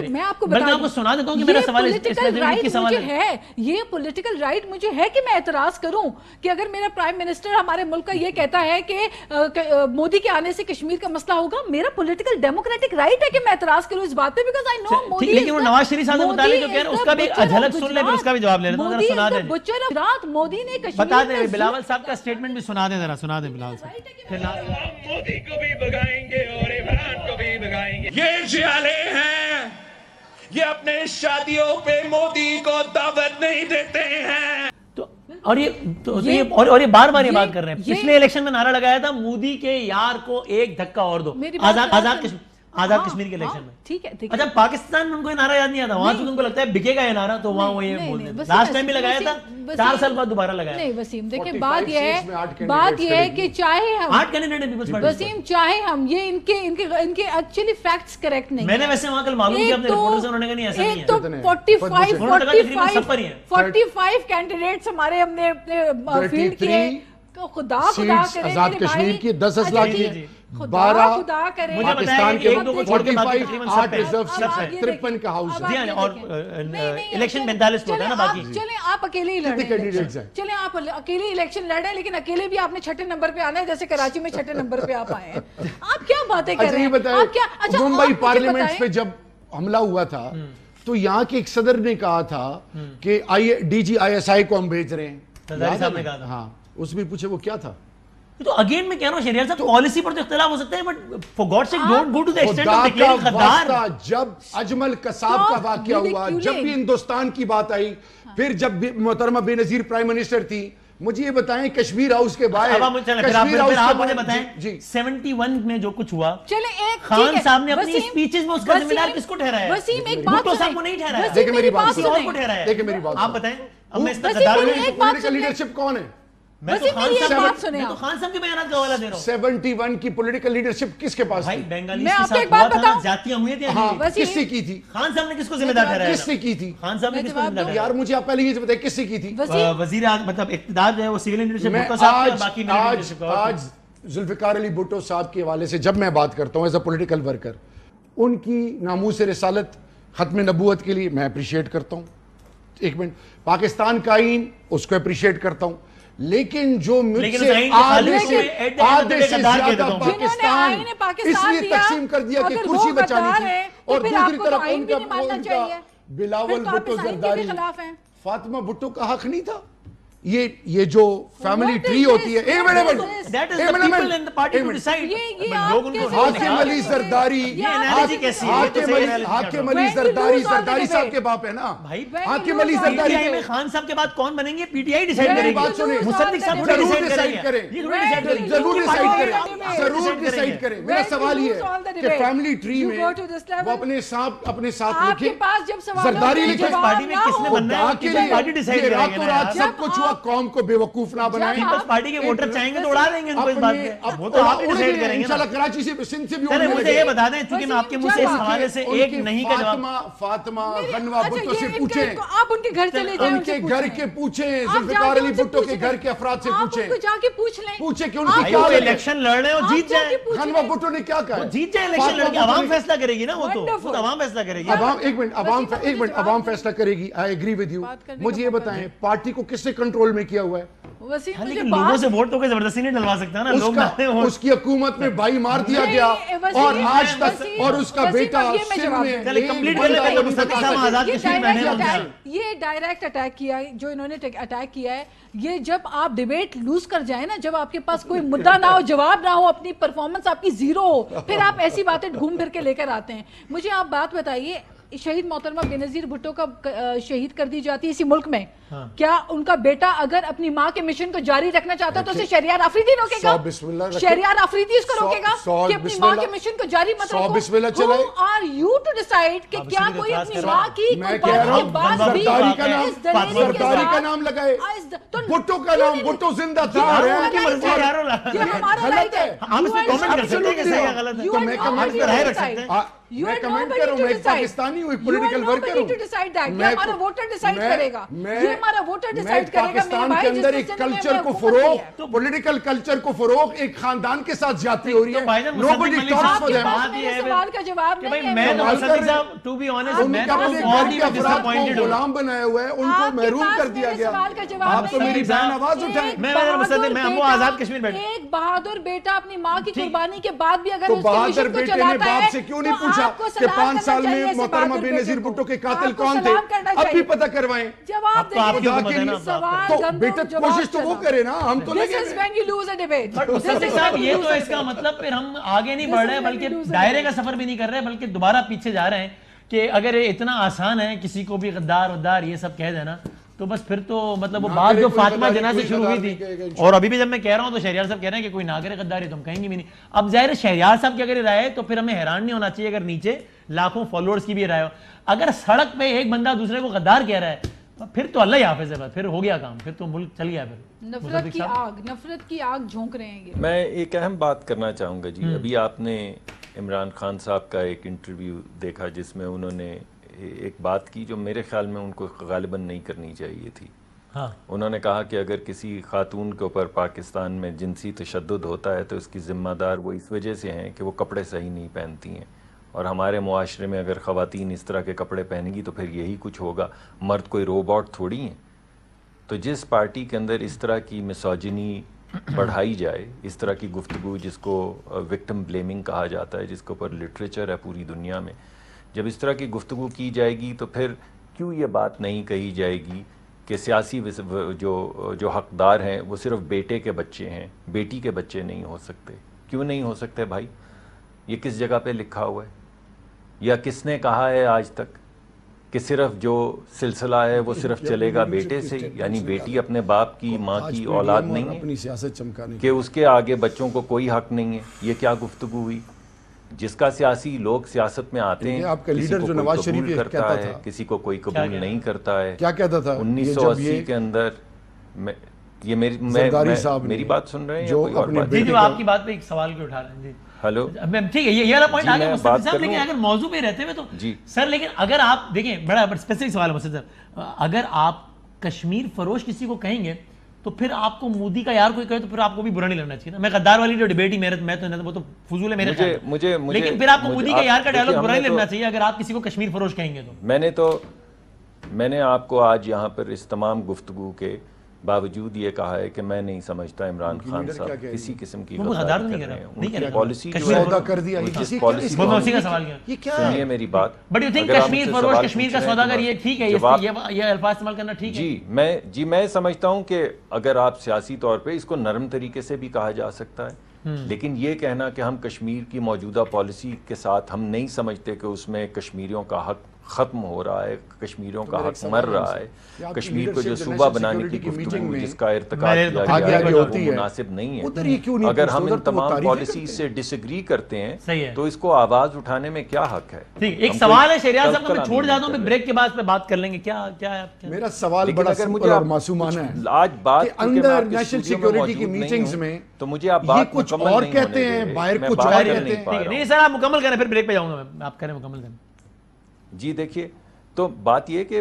میں آپ کو سنا دیتا ہوں کہ میرا سوال ہے, یہ پولیٹیکل رائٹ مجھے ہے کہ میں اعتراض کروں کہ اگر میرا پرائم منسٹر ہمارے ملک کا یہ کہتا ہے کہ مودی کے آنے سے کشمیر کا مسئلہ ہوگا, میرا پولیٹیکل ڈیموکریٹک رائٹ ہے کہ میں اعتراض کروں اس بات پہ, بیکاز آئی نو مودی. لیکن وہ نواز شریف صاحب سے متعلق جو کہہ رہے ہیں اس کا بھی جھلک سن لیں, پھر اس کا بھی جواب لے لیں. ذرا سنا دیں, رات مودی نے کشمیر بتا دیں, بلاول صاحب کا اسٹیٹمنٹ بھی سنا دیں, ذرا سنا دیں بلاول صاحب. مودی کو بھی بگائیں گے اور عمران کو بھی بگائیں گے. یہ جھالے ہیں, یہ اپنے شادیوں پہ مودی کو دعوت نہیں دیتے ہیں. اور یہ بار بار یہ بات کر رہے ہیں. پچھلے الیکشن میں نعرہ لگایا تھا مودی کے یار کو ایک دھکا اور دو, آزاد کشمیر کے الیکشن میں. ٹھیک ہے, اچھا پاکستان میں ان کو یہ نعرہ یاد نہیں آتا, وہاں ان کو لگتا ہے بکے گا یہ نعرہ, تو وہاں وہ یہ بول دیں. لاسٹ ٹائم بھی لگایا تھا, 4 سال بعد دوبارہ لگایا. نہیں وسیم دیکھیں, بات یہ ہے کہ چاہے ہم 8 کینڈیڈیٹ ہیں پیپلز پارٹی, وسیم چاہے ہم, یہ ان کے ایکچولی فیکٹس کریکٹ نہیں. میں نے ویسے وہاں کل معلوم کیا اپنے رپورٹر سے, انہوں نے کہا نہیں ایسا نہیں ہے. ایک تو 45 کینڈیڈیٹس ہمارے ہم نے اپنے فیلڈ کے, خدا کرے آزاد کشمیر کی 10 اضلاع کی, 12 پاکستان کے 45 8 ریزرو سیٹس ہیں, 53 کا ہاؤس ہے, اور الیکشن 45 ہوتا ہے نا. باقی چلیں آپ اکیلے ہی لڑیں, چلیں آپ اکیلے الیکشن لڑیں, لیکن اکیلے بھی آپ نے 6 نمبر پہ آنا ہے, جیسے کراچی میں 6 نمبر پہ آپ آئے ہیں. آپ کیا باتیں کر رہے ہیں؟ ممبئی پارلیمنٹ پہ جب حملہ ہوا تھا تو یہاں کے ایک صدر نے کہا تھا کہ DG ISI کو ہم بھیج رہے ہیں. صدر صاحب نے کہا تھا. ہاں, اس بھی پوچھے وہ کیا تھا, تو اگین میں کہہ رہا ہوں شہریار صاحب پالیسی پر تو اختلاف ہو سکتا ہے but for God sake don't go to the extent of declaring غدار. جب اجمل قصاب کا واقعہ ہوا, جب بھی ہندوستان کی بات آئی, پھر جب محترمہ بے نظیر پرائم منسٹر تھی, مجھے یہ بتائیں کشمیر ہاؤس کے باہر, آپ مجھے بتائیں 71 میں جو کچھ ہوا, خان صاحب نے اپنی اسپیچز میں اس کا ذمہ دار کس کو ٹھہرایا؟ بھٹو صاحب کو نہیں ٹھہرایا. دیکھیں میری بات کسی اور کو ٹھہرایا. دیکھیں میری بات, آپ بتائیں اب میں اس کا غدار ہوں. پولیٹیکل لیڈرشپ کون ہے؟ میں تو خان صاحب کے بیانات کا حوالہ دے رہا ہوں. 71 کی پولیٹیکل لیڈرشپ کس کے پاس تھی؟ بنگالیز کے ساتھ ہوا تھا, زیادتیاں ہوئی تھیں. کس سے کی تھی؟ خان صاحب نے کس کو ذمہ دار ٹھہرایا؟ کس سے کی تھی؟ خان صاحب نے کس کو ذمہ دار ٹھہرایا؟ یار مجھے آپ پہلے یہ بتائیں کس سے کی تھی؟ وزیر مطلب اقتدار جو ہے وہ سول لیڈرشپ بھٹو صاحب کا, باقی آج ذوالفقار علی بھٹو صاحب کے حوالے سے جب میں بات کرتا ہوں ایز اے پولیٹیکل ورکر, ان کی ناموس رسالت ختم نبوت کے لیے میں اپریشیٹ کرتا ہوں. ایک منٹ, پاکستان کا آئین اس کو اپریشیٹ کرتا ہوں, لیکن جو مجھ سے آدھے سے زیادہ پاکستان اس لیے تقسیم کر دیا کہ کرسی بچانی تھی, اور دوسری طرف ان کا بلاول بھٹو زرداری, فاطمہ بھٹو کا حق نہیں تھا. یہ جو فیملی ٹری ہوتی ہے, حاکم علی زرداری, حاکم علی زرداری زرداری صاحب کے باپ ہے نا, حاکم علی زرداری میں خان صاحب کے بعد کون بنیں گے؟ پی ٹی آئی ڈیسائیڈ کرے گی. بات سنیں, مصدق صاحب ضرور ڈیسائیڈ کریں, ضرور ڈیسائیڈ کریں. میرا سوال یہ ہے کہ فیملی ٹری میں وہ اپنے ساتھ لکھیں, زرداری لکھیں, پارٹی میں کس نے بننا ہے پارٹی ڈیسائیڈ کرے گی. رات سب کچھ ہوا, قوم کو بے وقوف نہ بنائیں. پیپلز پارٹی کے ووٹر چاہیں گے تو اڑا دیں گے ان کو اس بات پہ, وہ تو آپ ڈیسائیڈ کریں گے. انشاءاللہ کراچی سے سندھ سے بھی چلیں مجھے یہ بتا دیں, چونکہ میں آپ کے منہ سے اس حوالے سے ایک نہیں کا جواب. فاطمہ غنوہ بھٹو سے پوچھیں, آپ ان کے گھر چلے جائیں, ان کے گھر کے پوچھیں, ذوالفقار علی بھٹو کے گھر کے افراد سے پوچھیں, آپ جا کے پوچھ لیں, پوچھیں کہ ان کی کیا الیکشن لڑ رہے ہو جیت جائیں. غنوہ بھٹو نے کیا کہا؟ جیت جائیں الیکشن لڑ کے, عوام فیصلہ کرے گی نا, وہ تو عوام فیصلہ کرے گی. ایک منٹ, عوام فیصلہ کرے گی, آئی ایگری ود یو. مجھے یہ بتائیں پارٹی کو کس نے کنٹرول میں کیا ہوا ہے؟ لیکن لوگوں سے ووٹ تو کوئی زبردستی نہیں ڈلوا سکتا نا, لوگ اس کی حکومت میں بھائی مار دیا گیا, اور آج تک, اور اس کا بیٹا یہ ڈائریکٹ اٹیک کیا, جو انہوں نے اٹیک کیا ہے, یہ جب آپ ڈیبیٹ لوز کر جائیں نا, جب آپ کے پاس کوئی مدعا نہ ہو, جواب نہ ہو, اپنی پرفارمنس آپ کی زیرو ہو, پھر آپ ایسی باتیں گھوم پھر کے لے کر آتے ہیں. مجھے آپ بات بتائیے, شہید محترمہ بے نظیر بھٹو کا شہید کر دی جاتی ہے اسی ملک میں, کیا ان کا بیٹا اگر اپنی ماں کے مشن کو جاری رکھنا چاہتا تو اسے شہریار آفریدی روکے گا؟ شہریار آفریدی اس کو روکے گا کہ اپنی ماں کے مشن کو جاری مت رکھو. Who are you to decide کہ کیا کوئی اپنی ماں کی قربانی کے بعد بھی زرداری کا نام لگائے, بھٹو کا نام, بھٹو زندہ تھا, یہ ہمارا رائٹ ہے. ہم اس پہ کامنٹ کر سکتے ہیں کہ صحیح یا غلط ہے, تو میں کمنٹ پر رائے رکھ سکتے ہیں. میں کمنٹ کروں, میں ایک پاکستانی ہوں, ایک پولیٹیکل ورکر ہوں. یہ ہمارا ووٹر ڈیسائیڈ کرے گا, یہ ہمارا ووٹر ڈیسائیڈ کرے گا. پاکستان کے اندر ایک کلچر کو فروغ, پولیٹیکل کلچر کو فروغ, ایک خاندان کے ساتھ زیادتی ہو رہی ہے. Nobody talks for them. میرے سوال کا جواب نہیں ہے. میں مصدق صاحب, to be honest, میں تو گھر کے افراد کو غلام بنایا ہوا ہے, ان کو محروم کر دیا گیا. آپ تو میری بہن آواز اٹھائیں. میں ہم آزاد کشمیر بیٹھے. ایک بہادر بیٹا اپنی ماں کی قربانی کے بعد بھی اگر تو بہادر بیٹے نے باپ سے کیوں نہیں پوچھا کہ 5 سال میں محترمہ بے نظیر بھٹو کے قاتل کون تھے؟ اب بھی پتہ کروائیں. جواب تو بیٹا کوشش تو وہ کرے نا, ہم تو لگے مصدق صاحب یہ تو اس کا مطلب پھر ہم آگے نہیں بڑھ رہے بلکہ دائرے کا سفر بھی نہیں کر رہے بلکہ دوبارہ پیچھے جا رہے ہیں کہ اگر اتنا آسان ہے کسی کو بھی غدار ودار یہ سب کہہ دینا تو بس پھر تو مطلب وہ بات جو فاطمہ جناح سے شروع ہوئی تھی, اور ابھی بھی جب میں کہہ رہا ہوں تو شہریار صاحب کہہ رہے ہیں کہ کوئی ناگر غداری تو ہم کہیں گے بھی نہیں. اب ظاہر ہے شہریار صاحب کی اگر رائے ہے تو پھر ہمیں حیران نہیں ہونا چاہیے اگر نیچے لاکھوں فالوورز کی بھی رائے ہو. اگر سڑک پہ ایک بندہ دوسرے کو غدار کہہ رہا ہے پھر تو اللہ ہی حافظ ہے, پھر ہو گیا کام, پھر تو ملک چل گیا. پھر نفرت کی آگ جھونک رہے ہیں. میں ایک اہم بات کرنا چاہوں گا جی. ابھی آپ نے عمران خان صاحب کا ایک انٹرویو دیکھا جس میں انہوں نے ایک بات کی جو میرے خیال میں ان کو غالباً نہیں کرنی چاہیے تھی. انہوں نے کہا کہ اگر کسی خاتون کے اوپر پاکستان میں جنسی تشدد ہوتا ہے تو اس کی ذمہ دار وہ اس وجہ سے ہیں کہ وہ کپڑے صحیح نہیں پہنتی ہیں, اور ہمارے معاشرے میں اگر خواتین اس طرح کے کپڑے پہنیں گی تو پھر یہی کچھ ہوگا, مرد کوئی روبوٹ تھوڑی ہیں. تو جس پارٹی کے اندر اس طرح کی مسوجنی بڑھائی جائے, اس طرح کی گفتگو جس کو وکٹم بلیمنگ کہا جاتا ہے, جس کے اوپر لٹریچر ہے پوری دنیا میں, جب اس طرح کی گفتگو کی جائے گی تو پھر کیوں یہ بات نہیں کہی جائے گی کہ سیاسی جو حقدار ہیں وہ صرف بیٹے کے بچے ہیں، بیٹی کے بچے نہیں ہو سکتے. کیوں نہیں ہو سکتے بھائی؟ یہ کس جگہ پہ لکھا ہوا ہے؟ یا کس نے کہا ہے آج تک کہ صرف جو سلسلہ ہے وہ صرف چلے گا بیٹے سے؟ یعنی بیٹی اپنے باپ کی، ماں کی اولاد نہیں ہے اپنی سیاست چمکانے کہ اس کے آگے بچوں کو کوئی حق نہیں ہے؟ یہ کیا گفتگو ہوئی؟ جس کا سیاسی لوگ سیاست میں آتے ہیں، آپ کا کسی لیڈر کو جو کوئی نواز شریف قبول کرتا کہتا ہے، تھا، کسی کو کوئی قبول نہیں کرتا ہے. کیا کہتا تھا 1980 کے اندر یہ میری بات سن رہے ہیں یا کوئی اور بات؟ جی آپ کی بات پہ ایک سوال کیوں اٹھا رہے ہیں؟ جی ہلو ٹھیک ہے، یہ والا پوائنٹ آگے میں بات صاحب، کر لیکن لوں. اگر موضوع پہ رہتے ہوئے تو جی سر، لیکن اگر آپ دیکھیں بڑا اسپیسیفک سوال ہے مصطفی صاحب، اگر آپ کشمیر فروش کسی کو کہیں گے تو پھر آپ کو مودی کا یار کوئی کہے تو پھر آپ کو بھی برا نہیں لگنا چاہیے. میں غدار والی جو ڈیبیٹ ہی میں تو وہ تو فضول ہے میرے خیال میں. لیکن پھر آپ کو مودی کا یار کا ڈائلاگ برا نہیں لگنا چاہیے اگر آپ کسی کو کشمیر فروش کہیں گے تو. میں نے آپ کو آج یہاں پر اس تمام گفتگو کے باوجود یہ کہا ہے کہ میں نہیں سمجھتا عمران خان صاحب کسی قسم کی غداری کر رہے ہیں. ان کی پالیسی سودا کر دیا، سنیے میری بات. بٹ یو تھنک کشمیر فروش، کشمیر کا سوداگر، یہ ٹھیک ہے، یہ الفاظ استعمال کرنا ٹھیک ہے؟ جی میں سمجھتا ہوں کہ اگر آپ سیاسی طور پہ اس کو نرم طریقے سے بھی کہا جا سکتا ہے، لیکن یہ کہنا کہ ہم کشمیر کی موجودہ پالیسی کے ساتھ ہم نہیں سمجھتے کہ اس میں کشمیریوں کا حق ختم ہو رہا ہے، کشمیریوں کا حق مر رہا ہے، کشمیر کو جو صوبہ بنانے کی گفتگو جس کا ارتکاب کیا گیا ہے وہ مناسب نہیں ہے. اگر ہم ان تمام پالیسی سے ڈس ایگری کرتے ہیں تو اس کو آواز اٹھانے میں کیا حق ہے؟ ایک سوال ہے شہریار صاحب کا، میں چھوڑ جاتا ہوں، میں بریک کے بعد پہ بات کر لیں گے. کیا ہے میرا سوال بڑا سمپل اور معصومانہ ہے. آج بات اندر نیشنل سیکیورٹی کی میٹنگز میں تو مجھے آپ بات کچھ اور کہتے ہیں، باہر کچھ اور کہتے ہیں. نہیں سر، آپ مکمل کریں، پھر بریک پہ جاؤں گا میں. آپ کریں مکمل کریں. جی دیکھیے، تو بات یہ کہ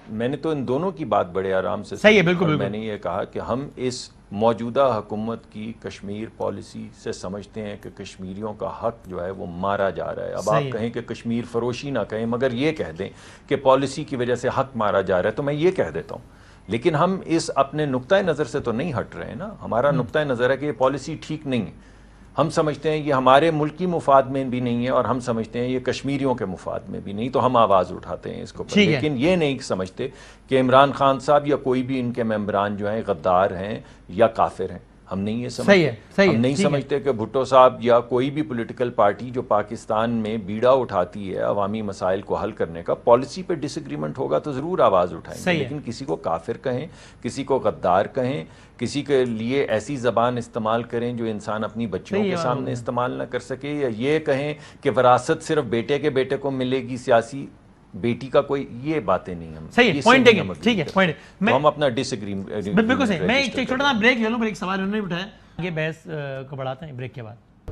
میں نے تو ان دونوں کی بات بڑے آرام سے صحیح ہے، بالکل. میں نے یہ کہا کہ ہم اس موجودہ حکومت کی کشمیر پالیسی سے سمجھتے ہیں کہ کشمیریوں کا حق جو ہے وہ مارا جا رہا ہے. اب آپ کہیں کہ کشمیر فروشی نہ کہیں، مگر یہ کہہ دیں کہ پالیسی کی وجہ سے حق مارا جا رہا ہے، تو میں یہ کہہ دیتا ہوں. لیکن ہم اس اپنے نقطۂ نظر سے تو نہیں ہٹ رہے ہیں نا. ہمارا نقطۂ نظر ہے کہ یہ پالیسی ٹھیک نہیں ہے. ہم سمجھتے ہیں یہ ہمارے ملکی مفاد میں بھی نہیں ہے، اور ہم سمجھتے ہیں یہ کشمیریوں کے مفاد میں بھی نہیں، تو ہم آواز اٹھاتے ہیں اس کو. لیکن یہ نہیں سمجھتے کہ عمران خان صاحب یا کوئی بھی ان کے ممبران جو ہیں غدار ہیں یا کافر ہیں. ہم نہیں یہ سمجھتے. ہم نہیں سمجھتے کہ بھٹو صاحب یا کوئی بھی پولیٹیکل پارٹی جو پاکستان میں بیڑا اٹھاتی ہے عوامی مسائل کو حل کرنے کا، پالیسی پہ ڈس ایگریمنٹ ہوگا تو ضرور آواز اٹھائیں گے. لیکن کسی کو کافر کہیں، کسی کو غدار کہیں، کسی کے لیے ایسی زبان استعمال کریں جو انسان اپنی بچیوں کے سامنے استعمال نہ کر سکے، یا یہ کہیں کہ وراثت صرف بیٹے کے بیٹے کو ملے گی، سیاسی بیٹی کا کوئی، یہ باتیں نہیں. ہم صحیح ہے، پوائنٹ ہے، ٹھیک ہے، پوائنٹ ہے. ہم اپنا ڈس ایگریمنٹ بالکل صحیح. میں ایک چھوٹا سا بریک لے لوں، ایک سوال انہوں نے اٹھایا، آگے بحث کو بڑھاتے ہیں بریک کے بعد.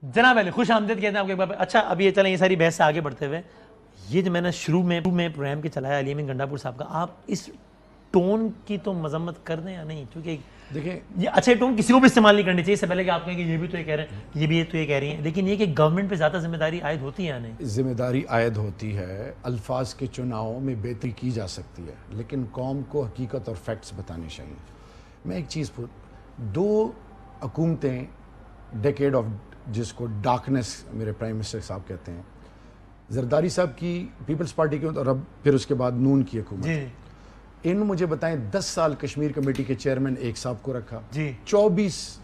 جناب علی خوش آمدید کہتے ہیں آپ کے بابا. اچھا اب یہ چلیں، یہ ساری بحث سے آگے بڑھتے ہوئے، یہ جو میں نے شروع میں پروگرام کے چلایا علی امین گنڈا پور صاحب کا، آپ اس ٹون کی تو مذمت کر دیں یا نہیں؟ کیونکہ دیکھیں یہ اچھا ٹون کسی کو بھی استعمال نہیں کرنی چاہیے. اس سے پہلے کہ آپ کہیں کہ یہ بھی تو یہ کہہ رہے ہیں، یہ بھی تو یہ کہہ رہی ہیں، لیکن یہ کہ گورنمنٹ پہ زیادہ ذمہ داری عائد ہوتی ہے یا نہیں؟ ذمہ داری عائد ہوتی ہے. الفاظ کے چناؤ میں بہتری کی جا سکتی ہے، لیکن قوم کو حقیقت اور فیکٹس بتانے چاہیے. میں ایک چیز دو حکومتیں ڈیکیڈ آف جس کو ڈارکنیس میرے پرائم منسٹر صاحب کہتے ہیں، زرداری صاحب کی پیپلز پارٹی کی اور اب پھر اس کے بعد نون کی حکومت. ان مجھے بتائیں 10 سال کشمیر کمیٹی کے چیئرمین ایک صاحب کو رکھا، 24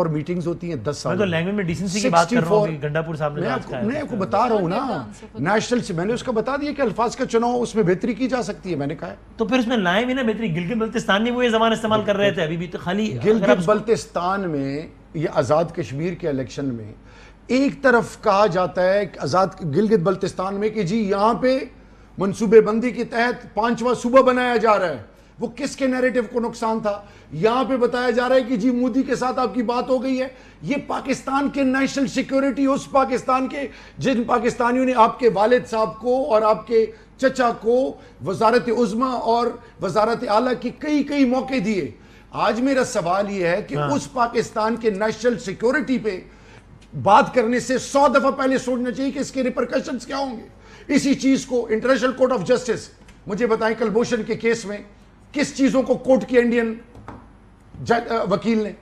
میٹنگز ہوتی ہیں 10 سال. میں تو لینگویج میں ڈیسنسی کی بات کر رہا ہوں، گنڈا پور صاحب نے میں آپ کو بتا رہا ہوں نا. نیشنل سے میں نے اس کا بتا دیا کہ الفاظ کا چناؤ اس میں بہتری کی جا سکتی ہے. میں نے کہا تو پھر اس میں لائیں بھی نا بہتری. گلگت بلتستان میں وہ یہ زبان استعمال کر رہے تھے، ابھی بھی تو خالی گلگت بلتستان میں یہ آزاد کشمیر کے الیکشن میں ایک طرف کہا جاتا ہے آزاد گلگت بلتستان میں کہ جی یہاں پہ منصوبے بندی کے تحت 5واں صوبہ بنایا جا رہا ہے. وہ کس کے نیریٹو کو نقصان تھا؟ یہاں پہ بتایا جا رہا ہے کہ جی مودی کے ساتھ آپ کی بات ہو گئی ہے. یہ پاکستان کے نیشنل سیکیورٹی، اس پاکستان کے جن پاکستانیوں نے آپ کے والد صاحب کو اور آپ کے چچا کو وزارت عظمیٰ اور وزارت اعلیٰ کی کئی موقع دیے. آج میرا سوال یہ ہے کہ اس پاکستان کے نیشنل سیکیورٹی پہ بات کرنے سے 100 دفعہ پہلے سوچنا چاہیے کہ اس کے ریپرکشنز کیا ہوں گے. اسی چیز کو انٹرنیشنل کورٹ آف جسٹس، مجھے بتائیں کلبھوشن کے کیس میں کس چیزوں کو کوٹ کیا انڈین وکیل نے؟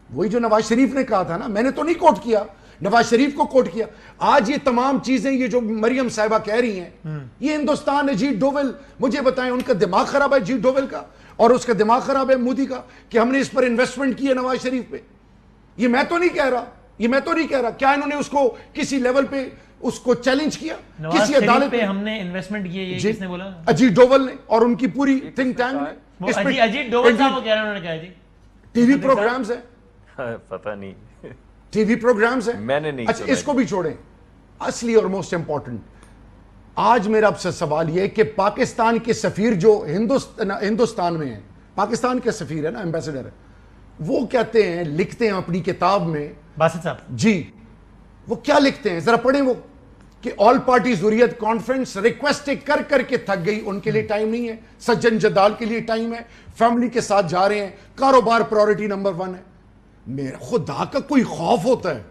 وہی جو نواز شریف نے کہا تھا نا، میں نے تو نہیں کوٹ کیا. نواز شریف کو کوٹ کیا. آج یہ تمام چیزیں یہ جو مریم صاحبہ کہہ رہی ہیں, یہ ہندوستان, اجیت ڈوول, مجھے بتائیں ان کا دماغ خراب ہے اجیت ڈوول کا, اور اس کا دماغ خراب ہے مودی کا, کہ ہم نے اس پر انویسٹمنٹ کی ہے نواز شریف پہ. یہ میں تو نہیں کہہ رہا, کیا انہوں نے اس کو کسی لیول پہ اس کو چیلنج کیا کسی عدالت پہ؟ ہم نے انویسٹمنٹ کی ہے, یہ کس نے بولا؟ اجیت ڈوول نے, اور ان کی پوری تھنک ٹینک نے. اجیت ڈوول صاحب وہ کہہ رہے ہیں, انہوں نے کہا جی ٹی وی پروگرامز ہیں, پتہ نہیں, ٹی وی پروگرامز ہیں, میں نے نہیں. اچھا اس کو بھی چھوڑیں. اصلی اور موسٹ امپورٹنٹ آج میرا آپ سے سوال یہ ہے کہ پاکستان کے سفیر جو ہندوستان میں ہیں, پاکستان کے سفیر ہے نا, ایمبیسڈر ہے, وہ کہتے ہیں, لکھتے ہیں اپنی کتاب میں, باسط صاحب جی وہ کیا لکھتے ہیں ذرا پڑھیں, وہ کہ آل پارٹی ضروریت کانفرنس ریکویسٹ کر کر کے تھک گئی, ان کے لیے ٹائم نہیں ہے, سجن جدال کے لیے ٹائم ہے, فیملی کے ساتھ جا رہے ہیں, کاروبار پرائورٹی نمبر 1 ہے. میرا خدا کا کوئی خوف ہوتا ہے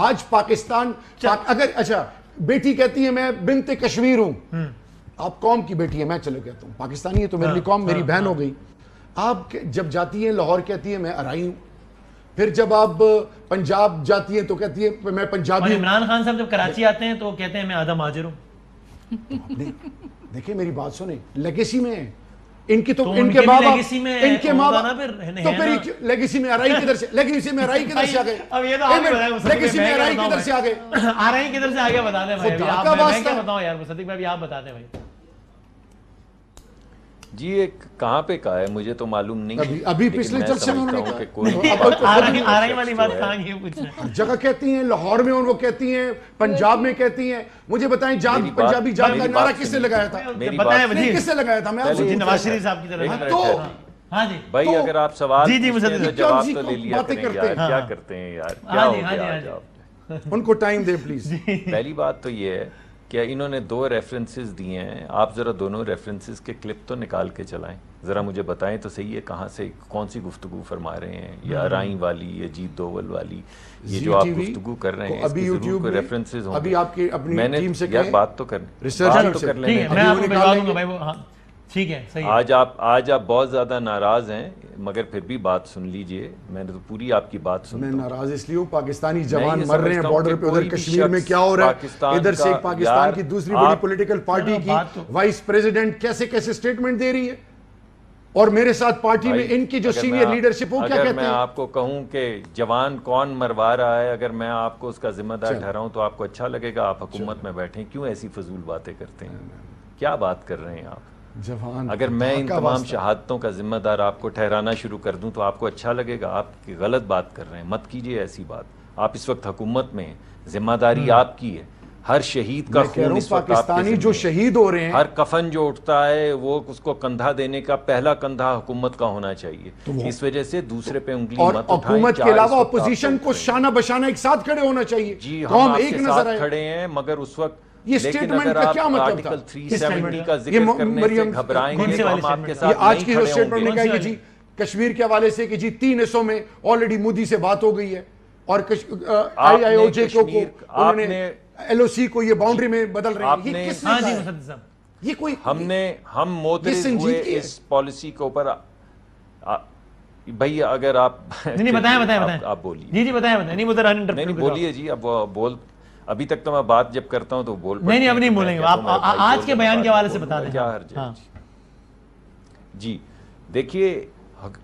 آج پاکستان. اگر اچھا بیٹی کہتی ہے میں بنت کشمیر ہوں, آپ قوم کی بیٹی ہے, میں چلو کہتا ہوں پاکستانی ہے تو میرے لیے قوم میری بہن ہو گئی. آپ جب جاتی ہیں لاہور کہتی ہے میں ارائی ہوں, پھر جب آپ پنجاب جاتی ہیں تو کہتی ہے میں پنجابی ہوں. عمران خان صاحب جب کراچی آتے ہیں تو کہتے ہیں میں آدھا مہاجر ہوں. دیکھیں میری بات سنیں, لیگیسی میں ان کی تو ان کے ماں باپ, ان کے ماں باپ تو پھر لیگیسی میں ارائی کدھر سے, لیگیسی میں ارائی کدھر سے آ گئے, اب یہ تو آپ ہی بتائیں, لیگیسی میں ارائی کدھر سے آ گئے, ارائی کدھر سے آگے بتا دیں بھائی, میں کیا بتاؤں یار, صدیق بھائی آپ بتا دیں بھائی. جی ایک کہاں پہ کہا ہے مجھے تو معلوم نہیں, ابھی پچھلے جلسے میں انہوں نے کہا آرائی والی بات کہاں کی پوچھنا ہے. ہر جگہ کہتی ہیں, لاہور میں وہ کہتی ہیں, پنجاب میں کہتی ہیں. مجھے بتائیں جات پنجابی جات کا نعرہ کس نے لگایا تھا, بتائیں کس نے لگایا تھا, میں آپ سے نواز شریف صاحب کی طرف. تو ہاں جی بھائی اگر آپ سوال جواب تو لے لیا باتیں کریں کرتے یار, ہیں, کیا کرتے ہیں یار, کیا ہو گیا آج آپ. ان کو ٹائم دیں پلیز. پہلی بات تو یہ ہے کہ انہوں نے 2 ریفرنسز دیے ہیں, آپ ذرا دونوں ریفرنسز کے کلپ تو نکال کے چلائیں, ذرا مجھے بتائیں تو صحیح ہے کہاں سے کون سی گفتگو فرما رہے ہیں, یا ارائی والی یا اجیت ڈوول والی, یہ جو آپ گفتگو کر رہے ہیں ابھی یوٹیوب کو ریفرنسز ہوں گے. ابھی آپ کی اپنی ٹیم سے یار بات تو کریں, ریسرچ تو کر لیں. میں آپ کو بتا دوں گا بھائی, وہ ٹھیک ہے صحیح ہے. آج آپ بہت زیادہ ناراض ہیں, مگر پھر بھی بات سن لیجئے, میں نے تو پوری آپ کی بات سنتا ہوں. میں ناراض اس لیے ہوں, پاکستانی جوان مر رہے ہیں بارڈر پہ, ادھر کشمیر میں کیا ہو رہا ہے, ادھر سے پاکستان کی دوسری بڑی پولیٹیکل پارٹی کی وائس پریزیڈنٹ کیسے کیسے سٹیٹمنٹ دے رہی ہے, اور میرے ساتھ پارٹی میں ان کی جو سینئر لیڈرشپ وہ کیا کہتے ہیں. اگر میں آپ کو کہوں کہ جوان کون مروا رہا ہے, اگر میں آپ کو اس کا ذمہ دار ٹھہراؤں تو آپ کو اچھا لگے گا, آپ حکومت میں بیٹھیں, کیوں ایسی فضول باتیں کرتے ہیں, کیا بات کر رہے ہیں آپ. اگر میں ان تمام شہادتوں کا ذمہ دار آپ کو ٹھہرانا شروع کر دوں تو آپ کو اچھا لگے گا. آپ کی غلط بات کر رہے ہیں, مت کیجئے ایسی بات. آپ اس وقت حکومت میں ہیں, ذمہ داری آپ کی ہے. ہر شہید کا خون اس وقت پاکستانی جو شہید ہو رہے ہیں, ہر کفن جو اٹھتا ہے وہ اس کو کندھا دینے کا پہلا کندھا حکومت کا ہونا چاہیے. اس وجہ سے دوسرے پہ انگلی مت اٹھائیں. اور حکومت کے علاوہ اپوزیشن کو شانہ بشانہ ایک ساتھ کھڑے ہونا چاہیے. جی ہم آپ کے ساتھ کھڑے ہیں, مگر اس وقت یہ سٹیٹمنٹ کا کیا مطلب تھا, آرٹیکل 370 کا ذکر کرنے سے گھبرائیں گے تو ہم آپ کے ساتھ آج کی نہیں جو کھڑے سٹیٹمنٹ نے ہوں کہا گے. کہ جی کشمیر کے حوالے سے کہ جی 3 حصوں میں آلریڈی مودی سے بات ہو گئی ہے, اور آئی او جے کو انہوں نے ایل او سی کو یہ باؤنڈری میں بدل رہے ہیں. یہ کس نے کہا, یہ کوئی ہم موترز ہوئے اس پالیسی کے اوپر. بھائی اگر آپ نہیں بتائیں آپ بولیے. جی بتائیں نہیں بولیے جی, اب بول. ابھی تک تو میں بات جب کرتا ہوں تو بول نہیں اب نہیں بولیں گے, آپ آج کے بیان کے حوالے سے بتا دیں. کیا حرج ہے جی. دیکھیے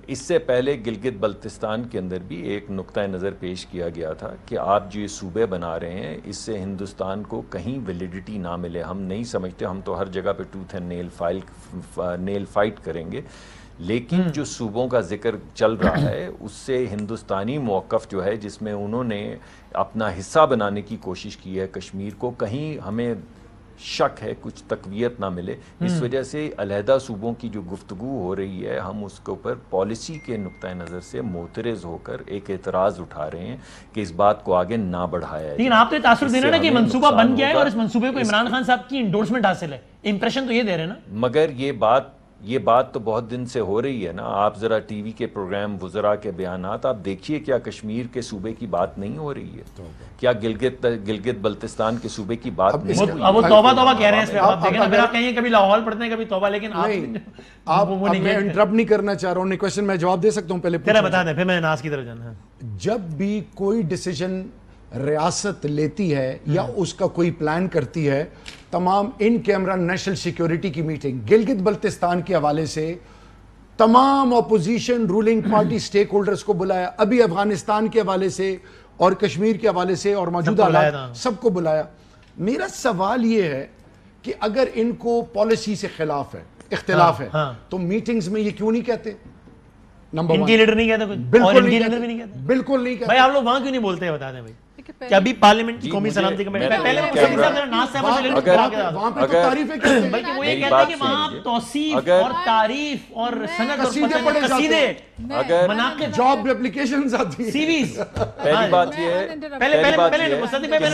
اس سے پہلے گلگت بلتستان کے اندر بھی ایک نقطہ نظر پیش کیا گیا تھا کہ آپ جو یہ صوبے بنا رہے ہیں اس سے ہندوستان کو کہیں ویلیڈیٹی نہ ملے. ہم نہیں سمجھتے, ہم تو ہر جگہ پہ ٹوتھ اینڈ نیل فائٹ کریں گے, لیکن جو صوبوں کا ذکر چل رہا ہے اس سے ہندوستانی موقف جو ہے جس میں انہوں نے اپنا حصہ بنانے کی کوشش کی ہے کشمیر کو, کہیں ہمیں شک ہے کچھ تقویت نہ ملے. اس وجہ سے علیحدہ صوبوں کی جو گفتگو ہو رہی ہے ہم اس کے اوپر پالیسی کے نقطہ نظر سے معترض ہو کر ایک اعتراض اٹھا رہے ہیں کہ اس بات کو آگے نہ بڑھایا جائے. لیکن آپ تو تاثر دے رہے ہیں نا کہ منصوبہ بن گیا ہے اور اس منصوبے کو عمران خان صاحب کی انڈورسمنٹ حاصل ہے, امپریشن تو یہ دے رہے ہیں نا. مگر یہ بات تو بہت دن سے ہو رہی ہے نا. آپ ذرا ٹی وی کے پروگرام, وزراء کے بیانات آپ دیکھیے, کیا کشمیر کے صوبے کی بات نہیں ہو رہی ہے, کیا گلگت بلتستان کے صوبے کی بات نہیں ہو رہی ہے. اب وہ توبہ کہہ رہے ہیں اس پہ, آپ دیکھیں اگر آپ کہیں کبھی لاہور پڑھتے ہیں کبھی توبہ, لیکن آپ میں انٹرپٹ نہیں کرنا چاہ رہا ہوں, کویسچن میں جواب دے سکتا ہوں, پہلے بتا دیں پھر میں ناز کی طرف جانا ہے. جب بھی کوئی ڈیسیجن ریاست لیتی ہے یا اس کا کوئی پلان کرتی ہے، تمام ان کیمرہ نیشنل سیکیورٹی کی میٹنگ گلگت بلتستان کے حوالے سے تمام opposition ruling party stake holders کو بلایا، ابھی افغانستان کے حوالے سے اور کشمیر کے حوالے سے اور موجودہ حالات سب کو بلایا۔ میرا سوال یہ ہے کہ اگر ان کو پالیسی سے خلاف ہے، اختلاف ہے، تو میٹنگز میں یہ کیوں نہیں کہتے؟ نمبر ان کے لیڈر نہیں کہتے کچھ، بالکل نہیں کہتے، بالکل نہیں کہتے۔ بھائی آپ لوگ وہاں کیوں نہیں بولتے ہیں؟ بتا دیں بھائی کہ ابھی پارلیمنٹ کی قومی سلامتی کمیٹی پہلے وہاں پہ تو تعریفیں کرتے ہیں، بلکہ وہ یہ کہتے ہیں کہ وہاں توصیف اور تعریف اور سند اور قصیدے مناقب جاب اپلیکیشنز آتی ہیں، سی ویز۔ پہلی بات یہ ہے، پہلے مصدق بھائی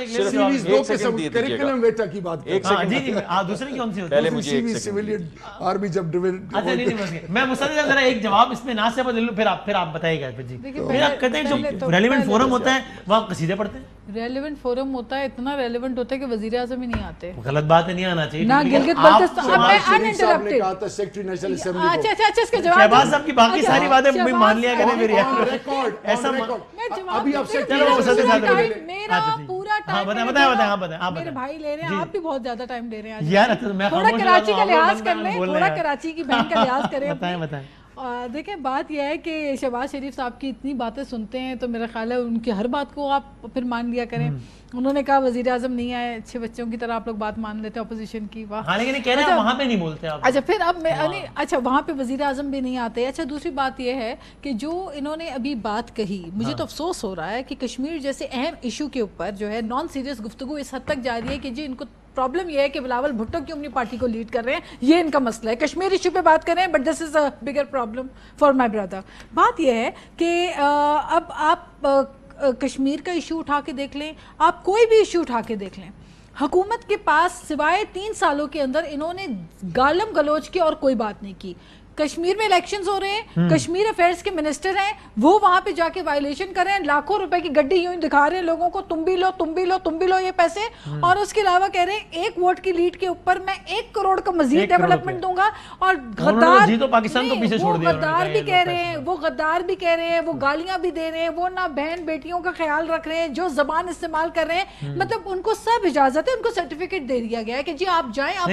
سیویز دو قسم کریکولم ویٹا کی بات کرتے ہیں۔ جی جی دوسری کون سی ہوتی پہلے مجھے ایک سیویلین آرمی جب اچھا نہیں میں مصدق ذرا ایک جواب اس میں نہ سے لے لوں، پھر آپ بتائیے گا۔ جی پھر آپ کہتے ہیں جو ریلیونٹ فورم ہوتا ہے وہاں قصیدے پڑھتے ہیں، ریلیونٹ فورم ہوتا ہے، اتنا ریلیونٹ ہوتا ہے کہ وزیر اعظم ہی نہیں آتے۔ غلط بات ہے، نہیں آنا چاہیے۔ نہ گلگت بلتستان صاحب نے کہا تھا سیکرٹری نیشنل اسمبلی کو، اچھا اس کے جواب شہباز صاحب کی باقی ساری باتیں مان لیا کریں میری ایسا ابھی آپ سے میرا پورا ٹائم میرے بھائی لے رہے ہیں، آپ بھی بہت زیادہ ٹائم لے رہے ہیں یار، تھوڑا کراچی کا لحاظ کر لیں، تھوڑا کراچی کی بہن کا لحاظ کریں۔ بتائیں دیکھیں بات یہ ہے کہ شہباز شریف صاحب کی اتنی باتیں سنتے ہیں تو میرا خیال ہے ان کی ہر بات کو آپ پھر مان لیا کریں۔ انہوں نے کہا وزیر اعظم نہیں آئے، اچھے بچوں کی طرح آپ لوگ بات مان لیتے ہیں اپوزیشن کی۔ ہاں لیکن کہہ رہے ہیں وہاں پہ نہیں بولتے آپ۔ اچھا پھر اب میں اچھا وہاں پہ وزیر اعظم بھی نہیں آتے۔ اچھا دوسری بات یہ ہے کہ جو انہوں نے ابھی بات کہی، مجھے تو افسوس ہو رہا ہے کہ کشمیر جیسے اہم ایشو کے اوپر جو ہے نان سیریس گفتگو اس حد تک جاری ہے کہ جی ان کو پرابلم یہ ہے کہ بلاول بھٹو کیوں اپنی پارٹی کو لیڈ کر رہے ہیں، یہ ان کا مسئلہ ہے۔ کشمیر ایشو پہ بات کر رہے ہیں but this is a bigger problem for my brother. بات یہ ہے کہ اب آپ کشمیر کا ایشو اٹھا کے دیکھ لیں، آپ کوئی بھی ایشو اٹھا کے دیکھ لیں، حکومت کے پاس سوائے 3 سالوں کے اندر انہوں نے گالم گلوچ کی اور کوئی بات نہیں کی۔ کشمیر میں الیکشنز ہو رہے ہیں، کشمیر افیئرز کے منسٹر ہیں، وہ وہاں پہ جا کے وائلیشن کر رہے ہیں، لاکھوں روپے کی گڈی یوں دکھا رہے ہیں لوگوں کو، تم بھی لو تم بھی لو تم بھی لو یہ پیسے، اور اس کے علاوہ کہہ رہے ہیں 1 ووٹ کی لیڈ کے اوپر میں 1 کروڑ کا مزید ڈیولپمنٹ دوں گا۔ اور غدار بھی کہہ رہے ہیں، وہ غدار بھی کہہ رہے ہیں، وہ گالیاں بھی دے رہے ہیں، وہ نہ بہن بیٹیوں کا خیال رکھ رہے ہیں، جو زبان استعمال کر رہے ہیں، مطلب ان کو سب اجازت ہے، ان کو سرٹیفکیٹ دے دیا گیا ہے کہ جی آپ جائیں، آپ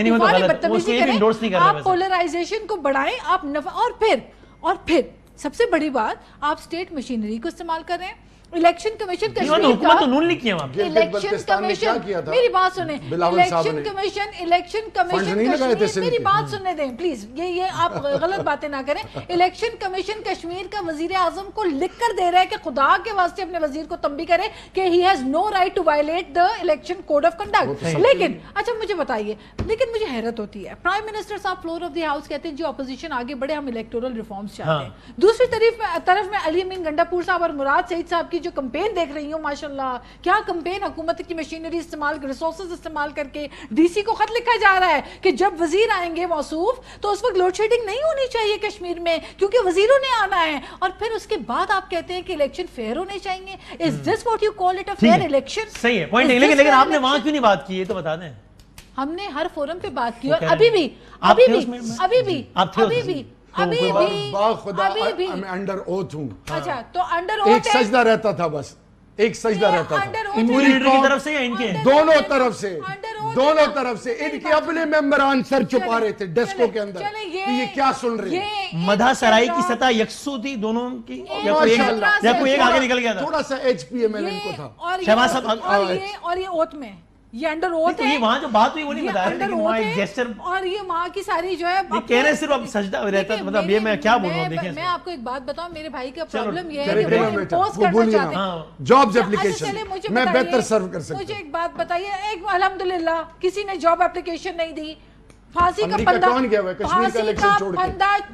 بدتمیزی کریں، آپ پولرائزیشن کو بڑھائیں، آپ اور پھر سب سے بڑی بات آپ اسٹیٹ مشینری کو استعمال کر رہے ہیں۔ الیکشن کمیشن کشمیر کا، میری بات سنیں، الیکشن کمیشن میری بات سننے دیں پلیز، یہ آپ غلط باتیں نہ کریں۔ الیکشن کمیشن کشمیر کا وزیر اعظم کو لکھ کر دے رہا ہے کہ خدا کے واسطے اپنے وزیر کو تنبیہ کرے کہ he has no right to violate the election code of conduct. لیکن اچھا مجھے بتائیے، لیکن مجھے حیرت ہوتی ہے، پرائم منسٹر صاحب فلور آف دی ہاؤس کہتے ہیں جو اپوزیشن آگے بڑھے، ہم الیکٹورل ریفارمز چاہتے ہیں، دوسری طرف میں علی امین گنڈا پور صاحب اور مراد سعید صاحب کی جو کمپین دیکھ رہی ہوں، ماشاءاللہ کیا کمپین، حکومت کی مشینری استعمال، ریسورسز استعمال کر کے ڈی سی کو خط لکھا جا رہا ہے کہ جب وزیر آئیں گے موصوف تو اس وقت لوڈ شیڈنگ نہیں ہونی چاہیے کشمیر میں کیونکہ وزیروں نے آنا ہے، اور پھر اس کے بعد آپ کہتے ہیں کہ الیکشن فیئر ہونے چاہیے۔ Is this what you call it a fair election? صحیح ہے، پوائنٹ ہے، لیکن آپ نے وہاں کیوں نہیں بات کی یہ تو بتا دیں۔ ہم نے ہر فورم پہ بات کی، اور ابھی بھی میں انڈر اوتھ ہوں۔ اچھا تو انڈر اوتھ ایک سجدہ رہتا تھا، بس ایک سجدہ رہتا تھا، پوری لیڈر کی طرف سے یا ان کے دونوں طرف سے ان کے اپنے ممبران سر چھپا رہے تھے ڈیسکو کے اندر، یہ کیا سن رہے ہیں؟ مدح سرائی کی سطح یکسو تھی دونوں کی یا کوئی ایک آگے نکل گیا تھا؟ تھوڑا سا ایچ پی ایم ایل ان کو تھا۔ شہباز صاحب اور یہ اوتھ میں، یہ انڈر اوتھ ہے، وہاں جو بات ہوئی وہ نہیں بتا رہے، لیکن وہاں ایک جیسچر، اور یہ وہاں کی ساری جو ہے کہہ رہے صرف اب سجدہ رہتا، مطلب یہ میں کیا بول رہا ہوں۔ دیکھیں میں آپ کو ایک بات بتاؤں، میرے بھائی کا پرابلم یہ ہے کہ وہ امپوز کرنا چاہتے ہیں جابز اپلیکیشن، میں بہتر سرو کر سکتا ہوں۔ مجھے ایک بات بتائیے، ایک الحمدللہ کسی نے جاب اپلیکیشن نہیں دی، پھانسی کا پندہ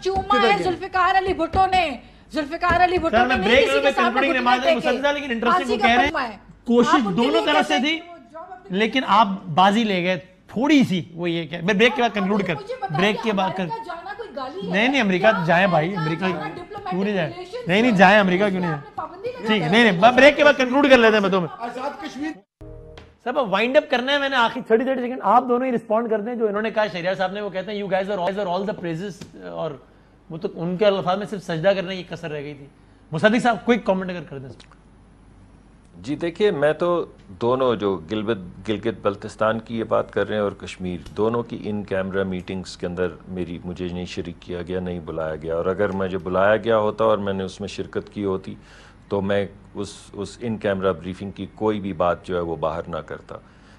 چوما ہے ذوالفقار علی بھٹو نے، ذوالفقار علی بھٹو نے کسی کے سامنے لیکن انٹرسٹنگ وہ کہہ رہے ہیں کوشش دونوں طرف سے تھی لیکن آپ بازی لے گئے تھوڑی سی، وہ یہ کہ میں بریک کے بعد کنکلوڈ کر، بریک کے بعد نہیں امریکہ جائیں بھائی، امریکہ کیوں نہیں جائیں، نہیں جائیں امریکہ کیوں نہیں جائیں، ٹھیک ہے نہیں بریک کے بعد کنکلوڈ کر لیتے ہیں میں آزاد کشمیر سب وائنڈ اپ کرنا ہے۔ میں نے آخری 30 سیکنڈ آپ دونوں ہی رسپونڈ کرتے ہیں جو انہوں نے کہا شہریار صاحب نے، وہ کہتے ہیں you guys are all the praises, اور وہ تو ان کے الفاظ میں صرف سجدہ کرنے کی کسر رہ گئی تھی۔ مصدق صاحب کوئی کامنٹ اگر کر دیں۔ جی دیکھیے، میں تو دونوں جو گلگت بلتستان کی یہ بات کر رہے ہیں اور کشمیر، دونوں کی ان کیمرہ میٹنگز کے اندر مجھے نہیں شریک کیا گیا، نہیں بلایا گیا، اور اگر مجھے بلایا گیا ہوتا اور میں نے اس میں شرکت کی ہوتی تو میں اس ان کیمرہ بریفنگ کی کوئی بھی بات جو ہے وہ باہر نہ کرتا۔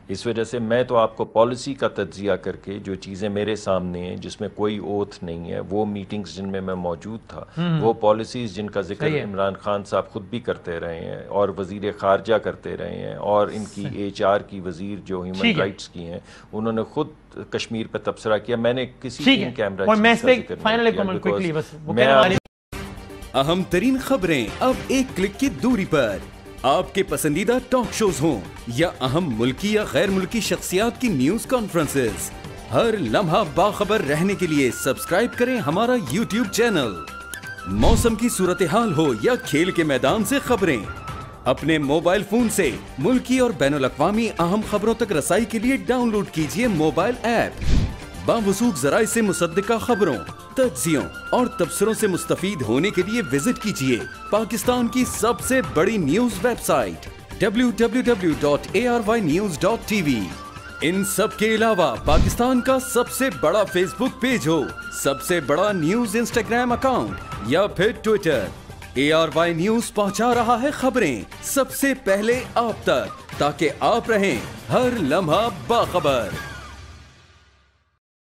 اس وجہ سے میں تو آپ کو پالیسی کا تجزیہ کر کے جو چیزیں میرے سامنے ہیں جس میں کوئی اوتھ نہیں ہے، وہ میٹنگز جن میں موجود تھا، وہ پالیسیز جن کا ذکر عمران خان صاحب خود بھی کرتے رہے ہیں اور وزیر خارجہ کرتے رہے ہیں، اور ان کی HR کی وزیر جو ہیومن رائٹس کی ہیں انہوں نے خود کشمیر پہ تبصرہ کیا۔ میں نے کسی ان کیمرہ چیز کا ذکر نہیں کیا۔ اہم ترین خبریں اب ایک کلک کی دوری پر، آپ کے پسندیدہ ٹاک شوز ہوں یا اہم ملکی یا غیر ملکی شخصیات کی نیوز کانفرنسز، ہر لمحہ باخبر رہنے کے لیے سبسکرائب کریں ہمارا YouTube چینل۔ موسم کی صورتحال ہو یا کھیل کے میدان سے خبریں، اپنے موبائل فون سے ملکی اور بین الاقوامی اہم خبروں تک رسائی کے لیے ڈاؤن لوڈ کیجیے موبائل ایپ۔ باوثوق ذرائع سے مصدقہ خبروں، تجزیوں اور تبصروں سے مستفید ہونے کے لیے وزٹ کیجیے پاکستان کی سب سے بڑی نیوز ویب سائٹ www.arYnews.tv۔ ان سب کے علاوہ پاکستان کا سب سے بڑا فیس بک پیج ہو، سب سے بڑا نیوز انسٹاگرام اکاؤنٹ یا پھر ٹویٹر، ARY نیوز پہنچا رہا ہے خبریں سب سے پہلے آپ تک، تاکہ آپ رہیں ہر لمحہ باخبر۔